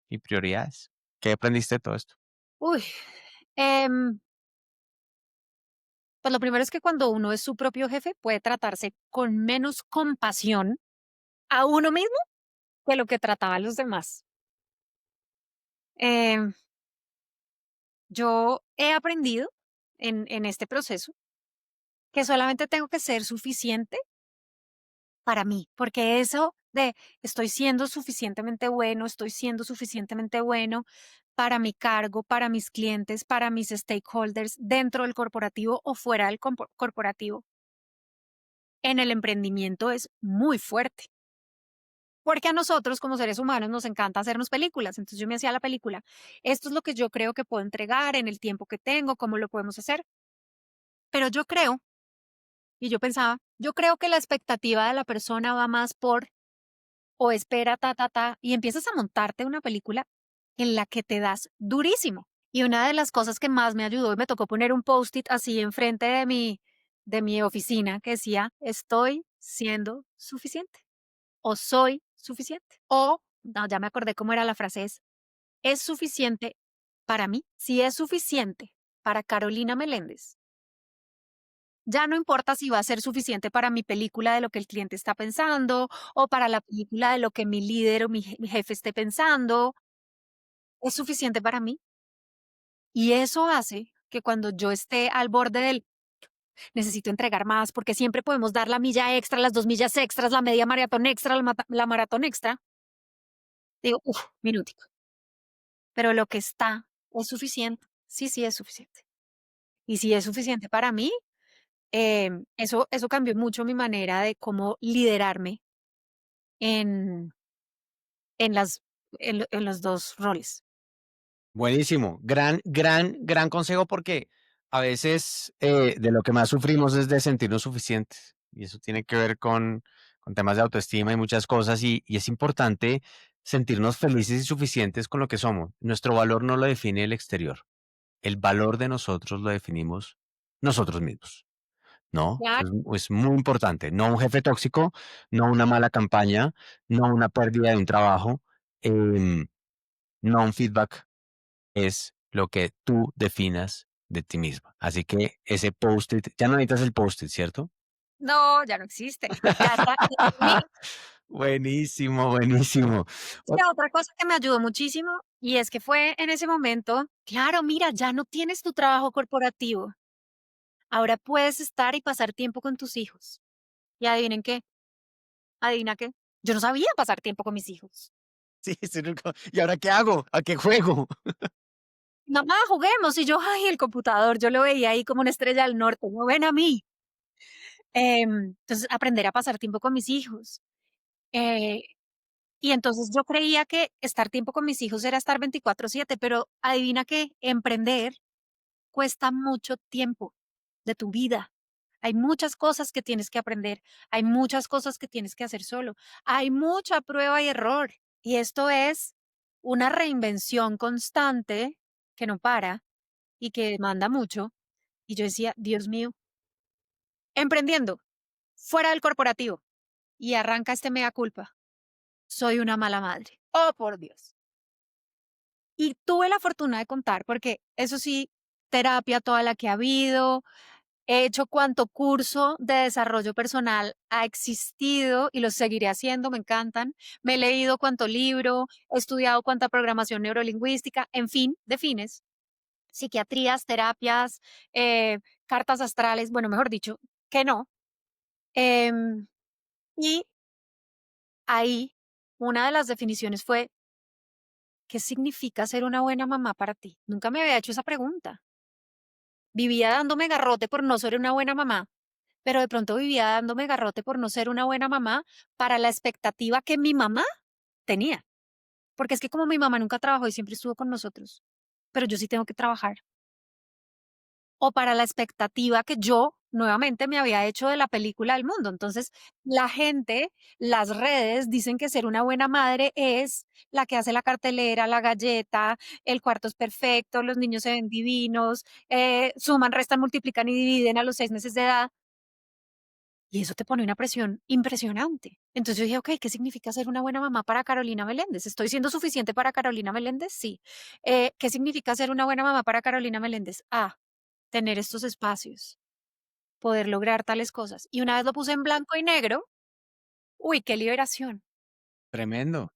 y prioridades? ¿Qué aprendiste de todo esto? uy, em, pues lo primero es que cuando uno es su propio jefe puede tratarse con menos compasión a uno mismo que lo que trataba a los demás. Em, yo he aprendido en este proceso que solamente tengo que ser suficiente para mí, porque eso de estoy siendo suficientemente bueno, estoy siendo suficientemente bueno para mi cargo, para mis clientes, para mis stakeholders dentro del corporativo o fuera del corporativo, en el emprendimiento es muy fuerte. Porque a nosotros como seres humanos nos encanta hacernos películas. Entonces yo me hacía la película. Esto es lo que yo creo que puedo entregar en el tiempo que tengo, cómo lo podemos hacer. Pero yo creo, y yo pensaba, yo creo que la expectativa de la persona va más por o espera, y empiezas a montarte una película en la que te das durísimo. Y una de las cosas que más me ayudó, y me tocó poner un post-it así enfrente de mi oficina que decía, estoy siendo suficiente o soy suficiente. O, no, ya me acordé cómo era la frase, es suficiente para mí. Si es suficiente para Carolina Meléndez, ya no importa si va a ser suficiente para mi película de lo que el cliente está pensando o para la película de lo que mi líder o mi jefe esté pensando, es suficiente para mí. Y eso hace que cuando yo esté al borde del necesito entregar más, porque siempre podemos dar la milla extra, las 2 millas extras, la media maratón extra, la maratón extra, digo, uff, minútico. Pero lo que está es suficiente. Sí, sí es suficiente. Y si es suficiente para mí, eso cambió mucho mi manera de cómo liderarme en las en los 2 roles. Buenísimo. Gran consejo porque a veces de lo que más sufrimos es de sentirnos suficientes y eso tiene que ver con temas de autoestima y muchas cosas y es importante sentirnos felices y suficientes con lo que somos. Nuestro valor no lo define el exterior. El valor de nosotros lo definimos nosotros mismos, ¿no? Eso Claro. es muy importante. No un jefe tóxico, no una mala campaña, no una pérdida de un trabajo, em, no un feedback es lo que tú definas de ti misma. Así que ese post-it, ya no necesitas el post-it, ¿cierto? No, ya no existe. Ya está, ya dormí. Buenísimo, buenísimo. Sí, otra cosa que me ayudó muchísimo, y es que fue en ese momento, claro, mira, ya no tienes tu trabajo corporativo. Ahora puedes estar y pasar tiempo con tus hijos. Y adivinen qué, adivina qué. Yo no sabía pasar tiempo con mis hijos. Sí, ¿y ahora qué hago? ¿A qué juego? Mamá, juguemos. Y yo, ay, el computador, yo lo veía ahí como una estrella del norte, no ven a mí. Entonces, aprender a pasar tiempo con mis hijos. Eh, y entonces yo creía que estar tiempo con mis hijos era estar 24/7, pero adivina qué, emprender cuesta mucho tiempo de tu vida. Hay muchas cosas que tienes que aprender, hay muchas cosas que tienes que hacer solo, hay mucha prueba y error. Y esto es una reinvención constante que no para y que demanda mucho. Y yo decía, Dios mío, emprendiendo, fuera del corporativo, y arranca este mea culpa. Soy una mala madre. Oh, por Dios. Y tuve la fortuna de contar, porque eso sí, terapia toda la que ha habido, he hecho cuanto curso de desarrollo personal ha existido y lo seguiré haciendo, me encantan. Me he leído cuanto libro, he estudiado cuanta programación neurolingüística, en fin, defines, psiquiatrías, terapias, eh, cartas astrales, bueno, mejor dicho, que no. Em, y ahí una de las definiciones fue, ¿qué significa ser una buena mamá para ti? Nunca me había hecho esa pregunta. Vivía dándome garrote por no ser una buena mamá, pero de pronto vivía dándome garrote por no ser una buena mamá para la expectativa que mi mamá tenía. Porque es que como mi mamá nunca trabajó y siempre estuvo con nosotros, pero yo sí tengo que trabajar. O para la expectativa que yo nuevamente me había hecho de la película del mundo. Entonces, la gente, las redes dicen que ser una buena madre es la que hace la cartelera, la galleta, el cuarto es perfecto, los niños se ven divinos, suman, restan, multiplican y dividen a los 6 meses de edad. Y eso te pone una presión impresionante. Entonces yo dije, ok, ¿qué significa ser una buena mamá para Carolina Meléndez? ¿Estoy siendo suficiente para Carolina Meléndez? Sí. ¿Qué significa ser una buena mamá para Carolina Meléndez? Ah, tener estos espacios, poder lograr tales cosas. Y una vez lo puse en blanco y negro, uy, qué liberación. Tremendo,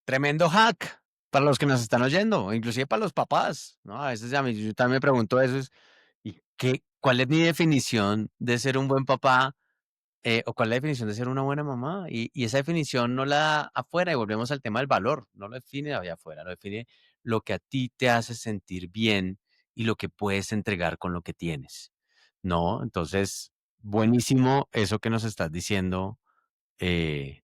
tremendo hack para los que nos están oyendo, inclusive para los papás, ¿no? A veces a mí, yo también me pregunto eso, ¿y cuál es mi definición de ser un buen papá? O cuál es la definición de ser una buena mamá. Y esa definición no la da afuera, y volvemos al tema del valor, no lo define allá afuera, lo define lo que a ti te hace sentir bien y lo que puedes entregar con lo que tienes, ¿no? Entonces, buenísimo eso que nos estás diciendo eh,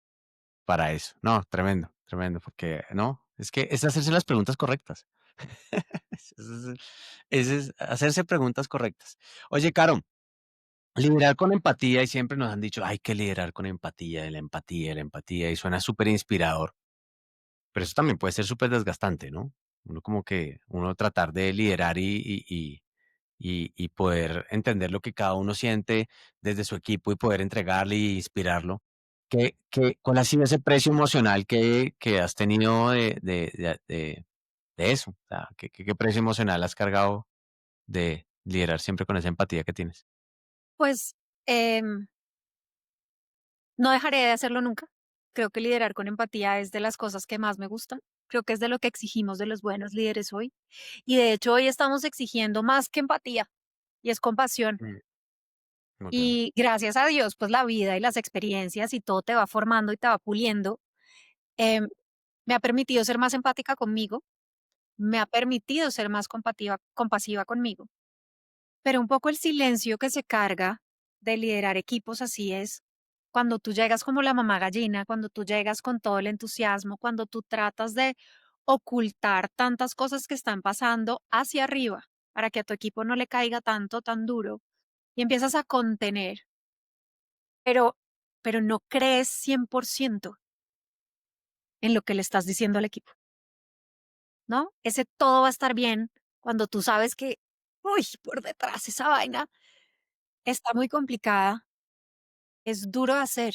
para eso. No, tremendo, tremendo, porque no, es que es hacerse las preguntas correctas. Eso es hacerse preguntas correctas. Oye, Caro, liderar con empatía, y siempre nos han dicho: "Hay que liderar con empatía, y la empatía", y suena súper inspirador, pero eso también puede ser súper desgastante, ¿no? Uno como que uno tratar de liderar y poder entender lo que cada uno siente desde su equipo y poder entregarle y inspirarlo. ¿Cuál ha sido ese precio emocional que has tenido de eso? O sea, ¿qué precio emocional has cargado de liderar siempre con esa empatía que tienes? Pues no dejaré de hacerlo nunca. Creo que liderar con empatía es de las cosas que más me gustan. Creo que es de lo que exigimos de los buenos líderes hoy. Y de hecho hoy estamos exigiendo más que empatía y es compasión. Mm, okey. Y gracias a Dios, pues la vida y las experiencias y todo te va formando y te va puliendo. em, Me ha permitido ser más empática conmigo, me ha permitido ser más compasiva conmigo. Pero un poco el silencio que se carga de liderar equipos así es cuando tú llegas como la mamá gallina, cuando tú llegas con todo el entusiasmo, cuando tú tratas de ocultar tantas cosas que están pasando hacia arriba para que a tu equipo no le caiga tanto, tan duro, y empiezas a contener, pero, pero no crees 100% en lo que le estás diciendo al equipo, ¿no? Ese todo va a estar bien cuando tú sabes que, uy, por detrás esa vaina está muy complicada, es duro de hacer.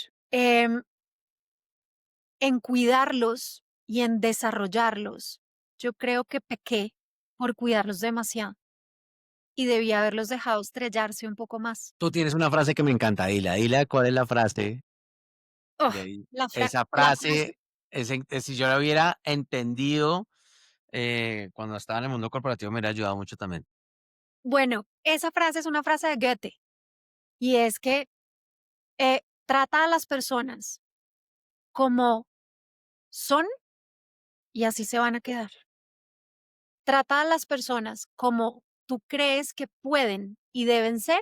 En cuidarlos y en desarrollarlos, yo creo que pequé por cuidarlos demasiado y debí haberlos dejado estrellarse un poco más. Tú tienes una frase que me encanta, dila cuál es la frase Oh, de ahí. la, fra- Esa la frase, frase, si yo la hubiera entendido cuando estaba en el mundo corporativo, me hubiera ayudado mucho también. bueno, esa frase es una frase de Goethe y es que trata a las personas como son y así se van a quedar. Trata a las personas como tú crees que pueden y deben ser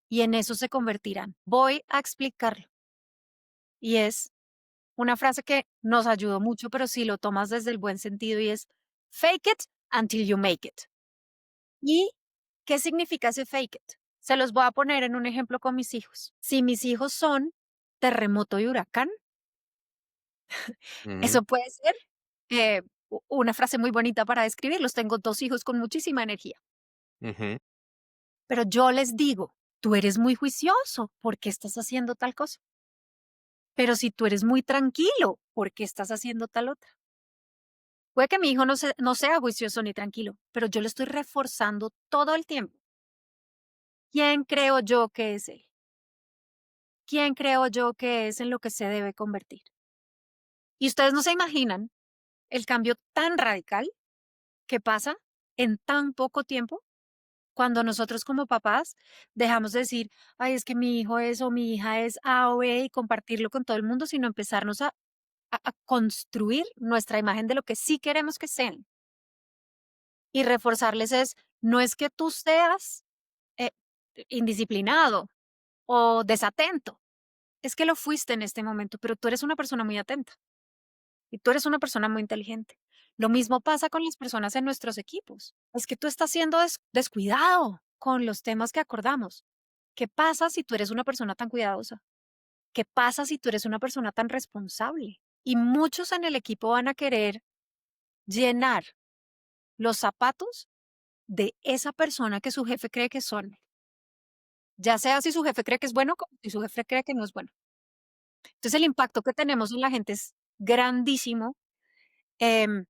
y en eso se convertirán. Voy a explicarlo y es una frase que nos ayudó mucho, pero si lo tomas desde el buen sentido y es fake it until you make it. ¿Y qué significa ese fake it? Se los voy a poner en un ejemplo con mis hijos. Si mis hijos son terremoto y huracán, Ujú, eso puede ser una frase muy bonita para describirlos. Tengo dos hijos con muchísima energía, ujú. pero yo les digo, tú eres muy juicioso, ¿por qué estás haciendo tal cosa? Pero si tú eres muy tranquilo, ¿por qué estás haciendo tal otra? Puede que mi hijo no sea juicioso ni tranquilo, pero yo le estoy reforzando todo el tiempo. ¿Quién creo yo que es él? ¿Quién creo yo que es en lo que se debe convertir? Y ustedes no se imaginan el cambio tan radical que pasa en tan poco tiempo cuando nosotros como papás dejamos de decir, ay, es que mi hijo es o mi hija es A o B y compartirlo con todo el mundo, sino empezarnos a construir nuestra imagen de lo que sí queremos que sean y reforzarles es, no es que tú seas eh, indisciplinado o desatento. Es que lo fuiste en este momento, pero tú eres una persona muy atenta y tú eres una persona muy inteligente. Lo mismo pasa con las personas en nuestros equipos. Es que tú estás siendo descuidado con los temas que acordamos. ¿Qué pasa si tú eres una persona tan cuidadosa? ¿Qué pasa si tú eres una persona tan responsable? Y muchos en el equipo van a querer llenar los zapatos de esa persona que su jefe cree que son. Ya sea si su jefe cree que es bueno, como si su jefe cree que no es bueno. Entonces, el impacto que tenemos en la gente es grandísimo. Em,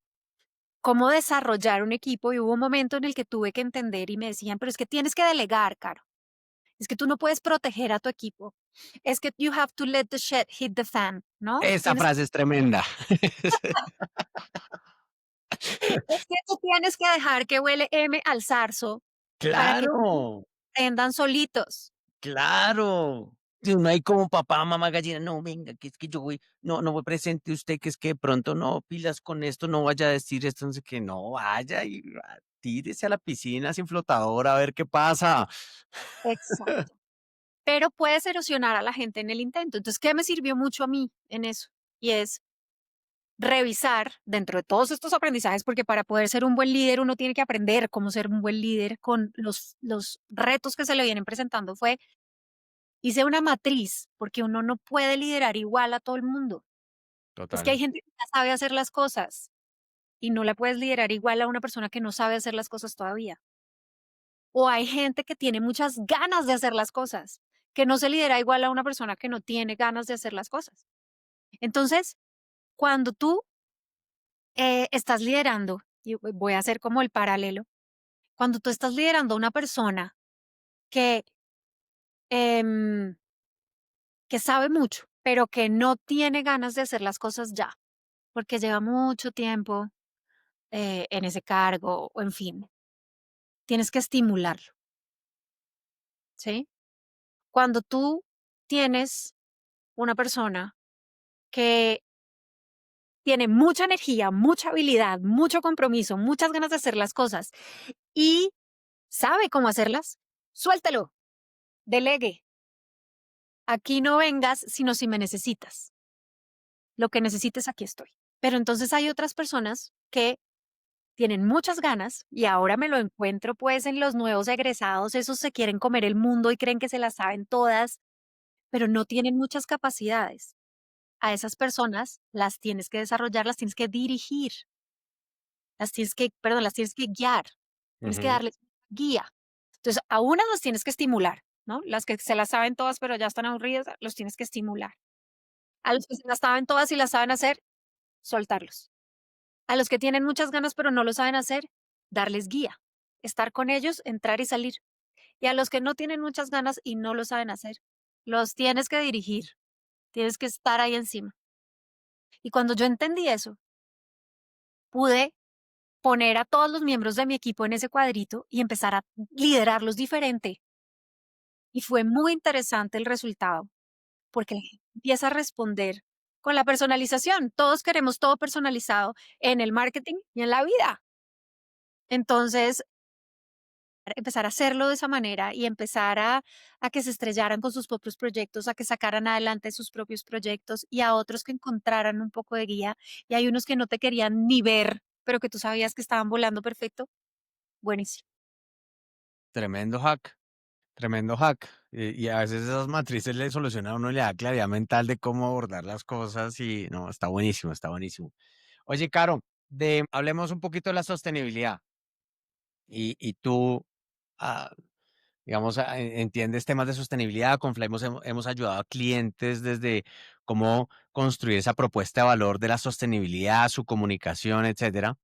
Cómo desarrollar un equipo, y hubo un momento en el que tuve que entender y me decían, pero es que tienes que delegar, Caro. Es que tú no puedes proteger a tu equipo. Es que you have to let the shit hit the fan, ¿no? Esa frase es tremenda. Es que tú tienes que dejar que huele M al zarzo para que Claro, aprendan solitos. claro. Si uno ahí como papá, mamá gallina, no, venga, que es que yo voy, no voy presente usted, que es que de pronto no, pilas con esto, no vaya a decir esto, no sé qué, no, vaya y tírese a la piscina sin flotador a ver qué pasa. Exacto. Pero puedes erosionar a la gente en el intento. Entonces, ¿qué me sirvió mucho a mí en eso? Y es revisar dentro de todos estos aprendizajes, porque para poder ser un buen líder uno tiene que aprender cómo ser un buen líder con los retos que se le vienen presentando. Hice una matriz, porque uno no puede liderar igual a todo el mundo. Es que hay Total. gente que ya sabe hacer las cosas y no la puedes liderar igual a una persona que no sabe hacer las cosas todavía. O hay gente que tiene muchas ganas de hacer las cosas, que no se lidera igual a una persona que no tiene ganas de hacer las cosas. Entonces, cuando tú estás liderando, y voy a hacer como el paralelo, cuando tú estás liderando a una persona que, em, que sabe mucho, pero que no tiene ganas de hacer las cosas ya, porque lleva mucho tiempo en ese cargo o en fin, tienes que estimularlo, ¿sí? Cuando tú tienes una persona que tiene mucha energía, mucha habilidad, mucho compromiso, muchas ganas de hacer las cosas y sabe cómo hacerlas, suéltalo, delegue, aquí no vengas, sino si me necesitas. Lo que necesites, aquí estoy. Pero entonces hay otras personas que tienen muchas ganas y ahora me lo encuentro pues en los nuevos egresados, esos se quieren comer el mundo y creen que se las saben todas, pero no tienen muchas capacidades. A esas personas las tienes que desarrollar, las tienes que dirigir, las tienes que guiar, tienes que Ujú. darles guía. Entonces, a unas las tienes que estimular, ¿no? Las que se las saben todas, pero ya están aburridas, los tienes que estimular. A los que se las saben todas y las saben hacer, soltarlos. A los que tienen muchas ganas, pero no lo saben hacer, darles guía, estar con ellos, entrar y salir. Y a los que no tienen muchas ganas y no lo saben hacer, los tienes que dirigir, tienes que estar ahí encima. Y cuando yo entendí eso, pude poner a todos los miembros de mi equipo en ese cuadrito y empezar a liderarlos diferente. Y fue muy interesante el resultado, porque la gente empieza a responder con la personalización. Todos queremos todo personalizado en el marketing y en la vida. Entonces, empezar a hacerlo de esa manera y empezar a que se estrellaran con sus propios proyectos, a que sacaran adelante sus propios proyectos y a otros que encontraran un poco de guía. Y hay unos que no te querían ni ver, pero que tú sabías que estaban volando perfecto. Buenísimo. Tremendo hack, tremendo hack. Y a veces esas matrices le solucionan a uno, le da claridad mental de cómo abordar las cosas y no, está buenísimo, está buenísimo. Oye, Caro, hablemos un poquito de la sostenibilidad y tú, ah, digamos, entiendes temas de sostenibilidad. Con Fly hemos ayudado a clientes desde cómo construir esa propuesta de valor de la sostenibilidad, su comunicación, etcétera.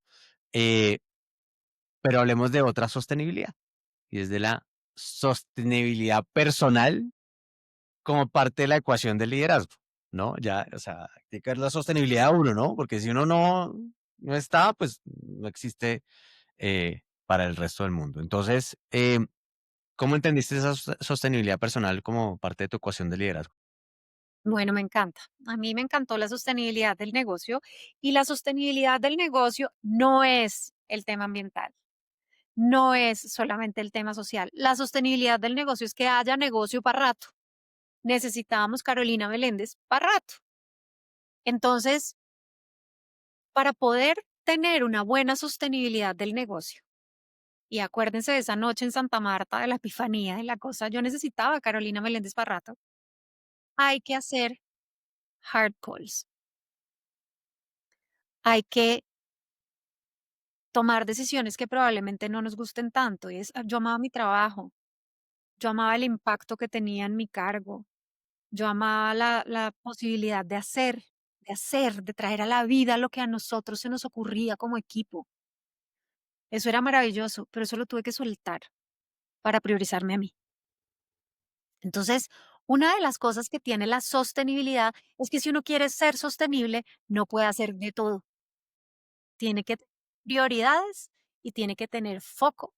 Eh, pero hablemos de otra sostenibilidad y es de la sostenibilidad personal como parte de la ecuación del liderazgo, ¿no? Ya, o sea, tiene que ver la sostenibilidad de uno, ¿no? Porque si uno no está, pues no existe para el resto del mundo. Entonces, ¿cómo entendiste esa sostenibilidad personal como parte de tu ecuación de liderazgo? Bueno, me encanta. A mí me encantó la sostenibilidad del negocio y la sostenibilidad del negocio no es el tema ambiental, no es solamente el tema social. La sostenibilidad del negocio es que haya negocio para rato. Necesitábamos Carolina Meléndez para rato. Entonces, para poder tener una buena sostenibilidad del negocio, y acuérdense de esa noche en Santa Marta, de la epifanía de la cosa, yo necesitaba a Carolina Meléndez para rato, hay que hacer hard calls, hay que tomar decisiones que probablemente no nos gusten tanto. Y es, yo amaba mi trabajo, yo amaba el impacto que tenía en mi cargo, yo amaba la posibilidad de traer a la vida lo que a nosotros se nos ocurría como equipo. Eso era maravilloso, pero eso lo tuve que soltar para priorizarme a mí. Entonces, una de las cosas que tiene la sostenibilidad es que si uno quiere ser sostenible, no puede hacer de todo. Tiene que tener prioridades y tiene que tener foco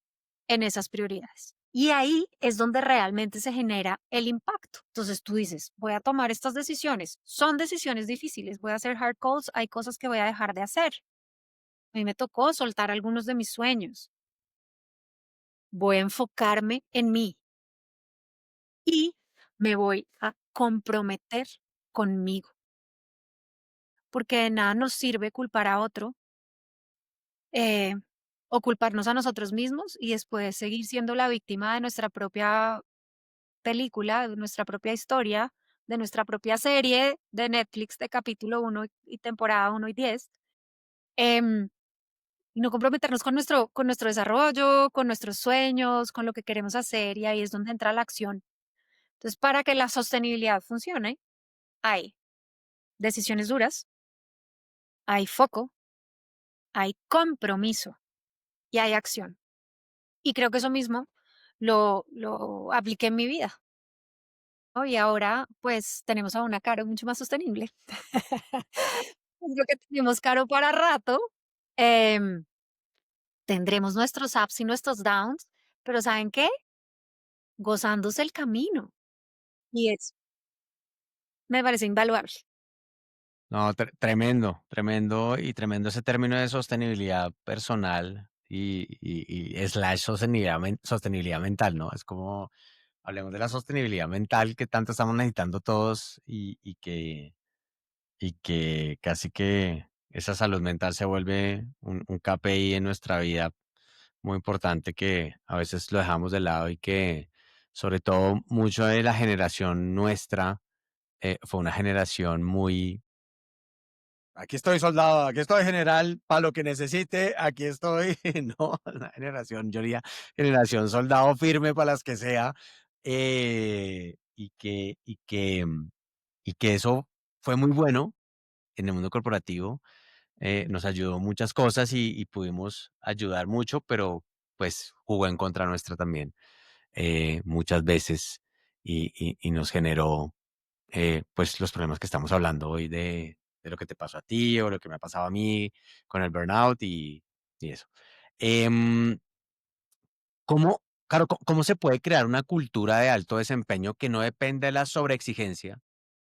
en esas prioridades. Y ahí es donde realmente se genera el impacto. Entonces tú dices, voy a tomar estas decisiones. Son decisiones difíciles. Voy a hacer hard calls. Hay cosas que voy a dejar de hacer. A mí me tocó soltar algunos de mis sueños. Voy a enfocarme en mí y me voy a comprometer conmigo. Porque de nada nos sirve culpar a otro eh, o culparnos a nosotros mismos y después seguir siendo la víctima de nuestra propia película, de nuestra propia historia, de nuestra propia serie de Netflix de capítulo 1 y temporada 1 y 10, em, y no comprometernos con nuestro desarrollo, con nuestros sueños, con lo que queremos hacer, y ahí es donde entra la acción. Entonces, para que la sostenibilidad funcione, hay decisiones duras, hay foco, hay compromiso y hay acción. Y creo que eso mismo lo apliqué en mi vida, ¿no? Y ahora, pues, tenemos a una Caro mucho más sostenible. Yo que tenemos Caro para rato. Em, Tendremos nuestros ups y nuestros downs, pero ¿saben qué? Gozándose el camino. Y eso me parece invaluable. No, tremendo, tremendo y tremendo ese término de sostenibilidad personal y slash sostenibilidad, sostenibilidad mental, ¿no? Es como hablemos de la sostenibilidad mental que tanto estamos necesitando todos y que casi que esa salud mental se vuelve un KPI en nuestra vida muy importante que a veces lo dejamos de lado y que sobre todo mucho de la generación nuestra fue una generación muy... Aquí estoy soldado, aquí estoy general, para lo que necesite, aquí estoy, no, una generación, yo diría, generación soldado firme para las que sea, y que eso fue muy bueno en el mundo corporativo, nos ayudó muchas cosas y pudimos ayudar mucho, pero pues jugó en contra nuestra también muchas veces y nos generó pues los problemas que estamos hablando hoy de lo que te pasó a ti o lo que me ha pasado a mí con el burnout y eso. Em, ¿cómo se puede crear una cultura de alto desempeño que no depende de la sobreexigencia,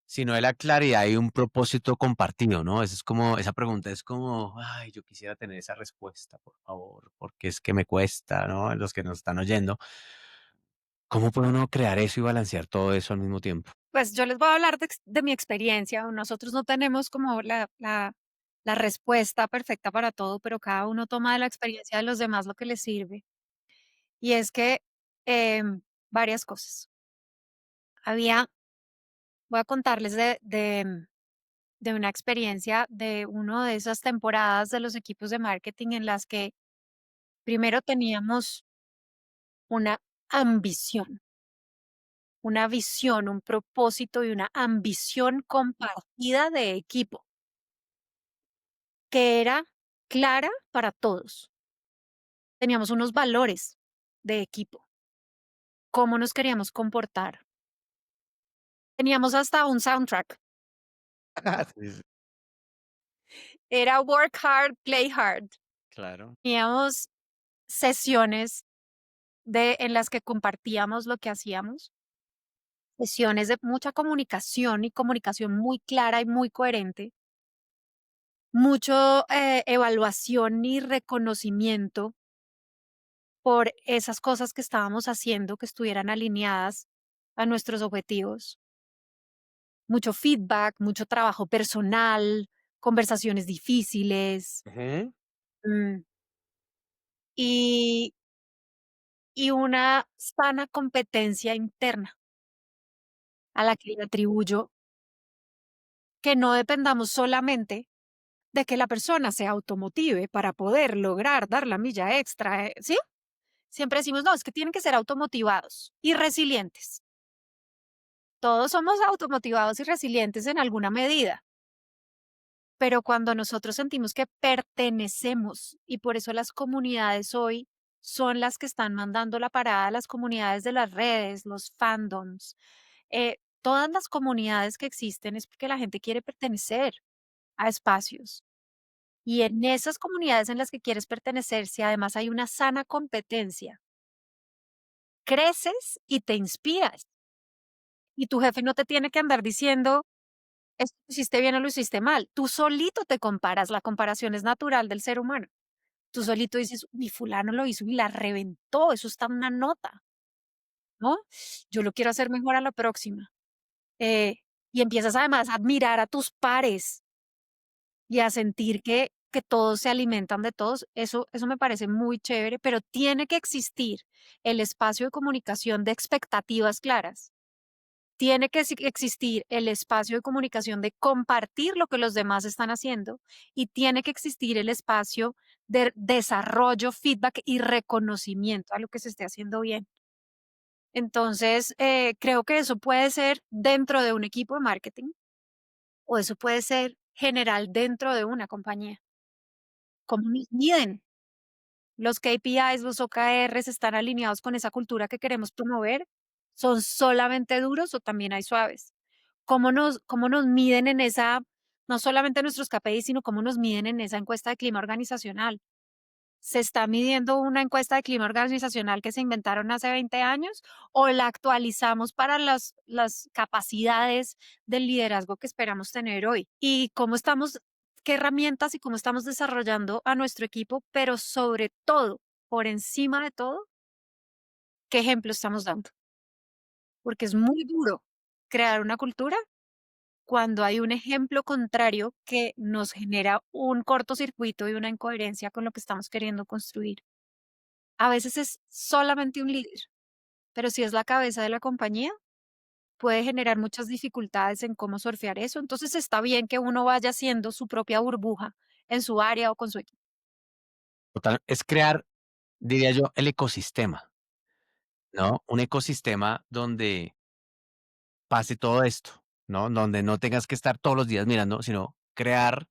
sino de la claridad y un propósito compartido, ¿no? Esa es como, esa pregunta es como, ay, yo quisiera tener esa respuesta, por favor, porque es que me cuesta, ¿no? Los que nos están oyendo. ¿Cómo puede uno crear eso y balancear todo eso al mismo tiempo? Pues yo les voy a hablar de mi experiencia. Nosotros no tenemos como la respuesta perfecta para todo, pero cada uno toma de la experiencia de los demás lo que les sirve. Y es que varias cosas. Había, voy a contarles de una experiencia de una de esas temporadas de los equipos de marketing en las que primero teníamos una ambición, una visión, un propósito y una ambición compartida de equipo que era clara para todos. Teníamos unos valores de equipo, cómo nos queríamos comportar. Teníamos hasta un soundtrack. Sí, sí, Era work hard, play hard. claro. Teníamos sesiones en las que compartíamos lo que hacíamos, sesiones de mucha comunicación y comunicación muy clara y muy coherente, mucho evaluación y reconocimiento por esas cosas que estábamos haciendo que estuvieran alineadas a nuestros objetivos, mucho feedback, mucho trabajo personal, conversaciones difíciles, Ujú. mm, y, y una sana competencia interna a la que le atribuyo que no dependamos solamente de que la persona se automotive para poder lograr dar la milla extra, ¿sí? Siempre decimos, no, es que tienen que ser automotivados y resilientes. Todos somos automotivados y resilientes en alguna medida, pero cuando nosotros sentimos que pertenecemos y por eso las comunidades hoy son las que están mandando la parada, las comunidades de las redes, los fandoms, todas las comunidades que existen es porque la gente quiere pertenecer a espacios. Y en esas comunidades en las que quieres pertenecer, si además hay una sana competencia, creces y te inspiras. Y tu jefe no te tiene que andar diciendo, esto lo hiciste bien o lo hiciste mal. Tú solito te comparas, la comparación es natural del ser humano. Tú solito dices, mi fulano lo hizo y la reventó, eso está en una nota, ¿no? Yo lo quiero hacer mejor a la próxima. Eh, y empiezas además a admirar a tus pares y a sentir que todos se alimentan de todos, eso me parece muy chévere, pero tiene que existir el espacio de comunicación de expectativas claras. Tiene que existir el espacio de comunicación de compartir lo que los demás están haciendo y tiene que existir el espacio de desarrollo, feedback y reconocimiento a lo que se esté haciendo bien. Entonces, creo que eso puede ser dentro de un equipo de marketing o eso puede ser general dentro de una compañía. ¿Cómo nos miden? Los KPIs, los OKRs están alineados con esa cultura que queremos promover. ¿Son solamente duros o también hay suaves? ¿Cómo nos miden en esa, no solamente nuestros KPIs, sino cómo nos miden en esa encuesta de clima organizacional? ¿Se está midiendo una encuesta de clima organizacional que se inventaron hace 20 años o la actualizamos para las capacidades del liderazgo que esperamos tener hoy? ¿Y cómo estamos, qué herramientas y cómo estamos desarrollando a nuestro equipo, pero sobre todo, por encima de todo, qué ejemplo estamos dando? porque es muy duro crear una cultura cuando hay un ejemplo contrario que nos genera un cortocircuito y una incoherencia con lo que estamos queriendo construir. A veces es solamente un líder, pero si es la cabeza de la compañía, puede generar muchas dificultades en cómo surfear eso. Entonces está bien que uno vaya haciendo su propia burbuja en su área o con su equipo. Total, es crear, diría yo, el ecosistema, ¿no? Un ecosistema donde pase todo esto, ¿no? Donde no tengas que estar todos los días mirando, sino crear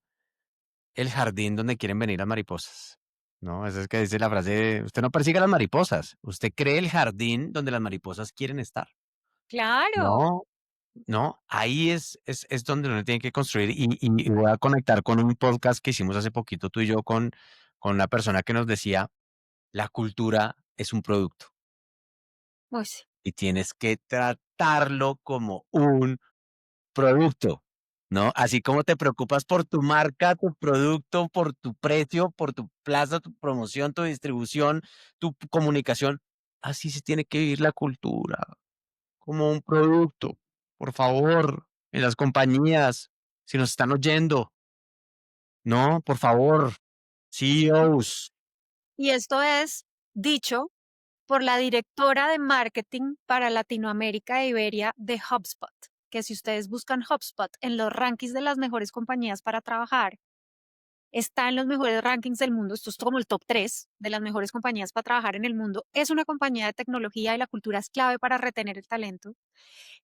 el jardín donde quieren venir las mariposas, ¿no? Eso es que dice la frase, usted no persiga las mariposas, usted cree el jardín donde las mariposas quieren estar. Claro. No, no, ahí es donde uno tiene que construir y voy a conectar con un podcast que hicimos hace poquito tú y yo con una persona que nos decía, la cultura es un producto Uy, sí. y tienes que tratarlo como un producto, ¿no? Así como te preocupas por tu marca, tu producto, por tu precio, por tu plaza, tu promoción, tu distribución, tu comunicación, así se tiene que vivir la cultura, como un producto. Por favor, en las compañías, si nos están oyendo, no, por favor, CEOs, Y esto es dicho por la directora de marketing para Latinoamérica e Iberia de HubSpot, que si ustedes buscan HubSpot en los rankings de las mejores compañías para trabajar, está en los mejores rankings del mundo. Esto es como el top 3 de las mejores compañías para trabajar en el mundo. Es una compañía de tecnología y la cultura es clave para retener el talento.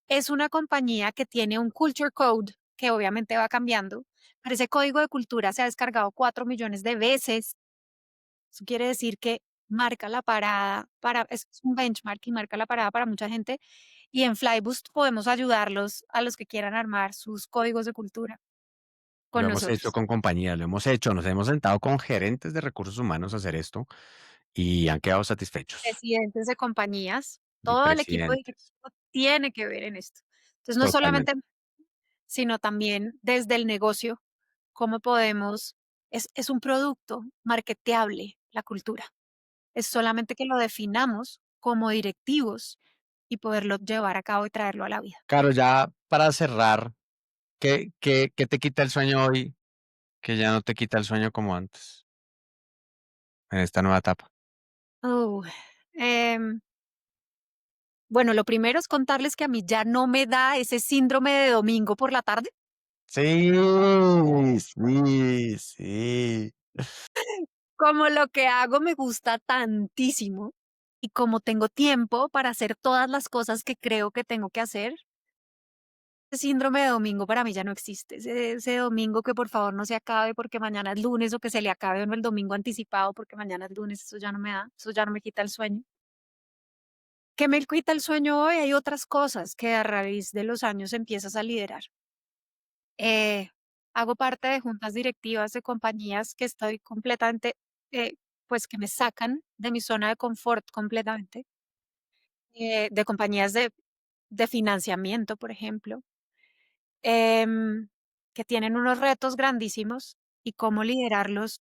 Es una compañía que tiene un culture code que obviamente va cambiando, pero ese código de cultura se ha descargado 4 millones de veces. Eso quiere decir que marca la parada es un benchmark y marca la parada para mucha gente. Y en Flyboost podemos ayudarlos a los que quieran armar sus códigos de cultura lo con hemos hecho nosotros. con compañías, lo hemos hecho, nos hemos sentado con gerentes de recursos humanos a hacer esto y han quedado satisfechos. Presidentes de compañías, Y todo el equipo presidentes, directivo tiene que ver en esto. Entonces, no es solamente, totalmente. sino también desde el negocio, cómo podemos, es un producto marketeable la cultura. Es solamente que lo definamos como directivos y poderlo llevar a cabo y traerlo a la vida. Claro, ya para cerrar, ¿qué te quita el sueño hoy que ya no te quita el sueño como antes en esta nueva etapa? Oh, em, bueno, lo primero es contarles que a mí ya no me da ese síndrome de domingo por la tarde. Sí, sí, sí. Como lo que hago me gusta tantísimo y como tengo tiempo para hacer todas las cosas que creo que tengo que hacer, ese síndrome de domingo para mí ya no existe. Ese domingo que por favor no se acabe porque mañana es lunes o que se le acabe o no el domingo anticipado porque mañana es lunes, eso ya no me da, eso ya no me quita el sueño. ¿Qué me quita el sueño hoy? Hay otras cosas que a raíz de los años empiezas a liderar. Eh, Hago parte de juntas directivas de compañías que estoy completamente, eh, pues que me sacan de mi zona de confort completamente, de compañías de financiamiento, por ejemplo, em, que tienen unos retos grandísimos y cómo liderarlos.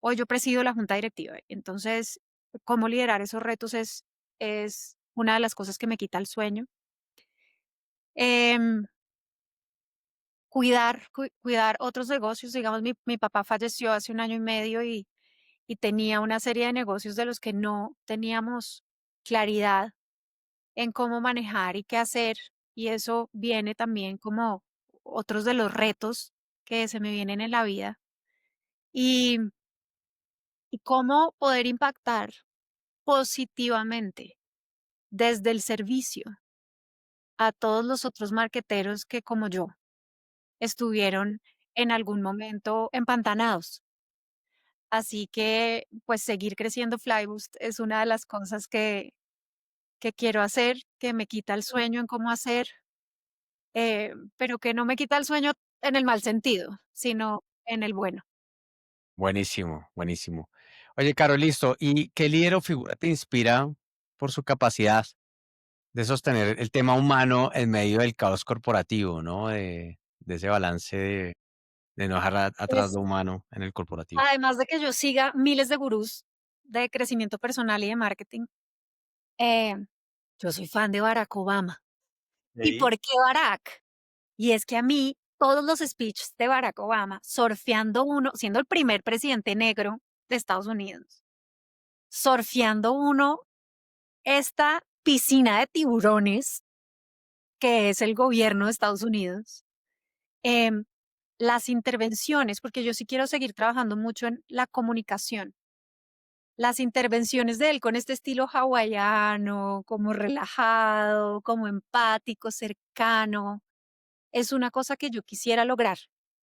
Hoy yo presido la junta directiva, entonces cómo liderar esos retos es una de las cosas que me quita el sueño. Em, cuidar otros negocios, digamos, mi papá falleció hace un año y medio y tenía una serie de negocios de los que no teníamos claridad en cómo manejar y qué hacer, y eso viene también como otros de los retos que se me vienen en la vida, y y cómo poder impactar positivamente desde el servicio a todos los otros marqueteros que, como yo, estuvieron en algún momento empantanados. Así que, pues, seguir creciendo Flyboost es una de las cosas que quiero hacer, que me quita el sueño en cómo hacer, pero que no me quita el sueño en el mal sentido, sino en el bueno. Buenísimo, buenísimo. Oye, Caro, listo. ¿Y qué líder o figura te inspira por su capacidad de sostener el tema humano en medio del caos corporativo, ¿no? De ese balance de no dejar atrás Pues, lo humano en el corporativo. además de que yo siga miles de gurús de crecimiento personal y de marketing, Yo soy fan de Barack Obama. ¿Y Sí. por qué Barack? Y es que a mí todos los speeches de Barack Obama, surfeando uno, siendo el primer presidente negro de Estados Unidos, surfeando uno esta piscina de tiburones que es el gobierno de Estados Unidos, em, las intervenciones, porque yo sí quiero seguir trabajando mucho en la comunicación. Las intervenciones de él con este estilo hawaiano, como relajado, como empático, cercano, es una cosa que yo quisiera lograr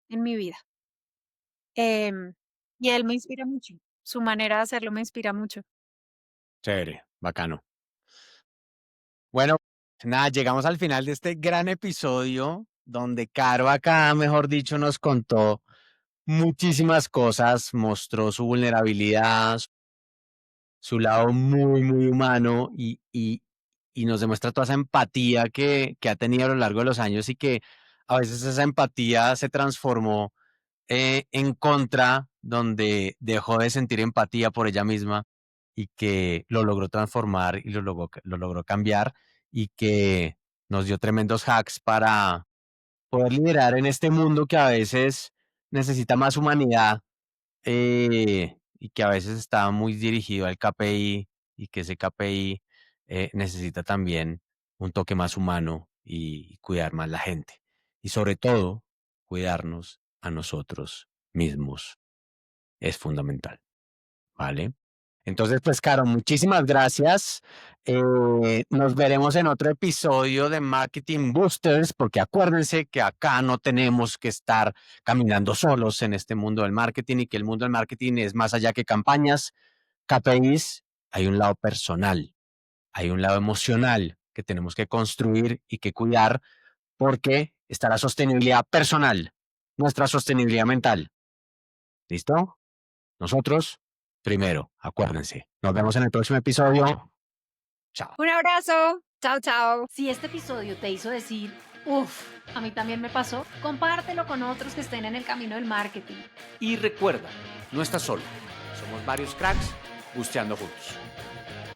en mi vida. Em, y él me inspira mucho. Su manera de hacerlo me inspira mucho. Chévere, bacano. Bueno, nada, llegamos al final de este gran episodio donde Caro acá, mejor dicho, nos contó muchísimas cosas, mostró su vulnerabilidad, su lado muy, muy humano y nos demuestra toda esa empatía que ha tenido a lo largo de los años y que a veces esa empatía se transformó en contra, donde dejó de sentir empatía por ella misma y que lo logró transformar y lo logró cambiar y que nos dio tremendos hacks para poder liderar en este mundo que a veces necesita más humanidad y que a veces está muy dirigido al KPI y que ese KPI necesita también un toque más humano y cuidar más la gente. Y sobre todo, cuidarnos a nosotros mismos es fundamental, ¿vale? Entonces, pues, Caro, muchísimas gracias. Nos veremos en otro episodio de Marketing Boosters, porque acuérdense que acá no tenemos que estar caminando solos en este mundo del marketing y que el mundo del marketing es más allá que campañas, KPIs, hay un lado personal, hay un lado emocional que tenemos que construir y que cuidar, porque está la sostenibilidad personal, nuestra sostenibilidad mental. ¿Listo? Nosotros, primero, acuérdense. Nos vemos en el próximo episodio. Chao. Un abrazo. Chao, chao. Si este episodio te hizo decir, uff, a mí también me pasó, compártelo con otros que estén en el camino del marketing. Y recuerda, no estás solo. Somos varios cracks busteando juntos.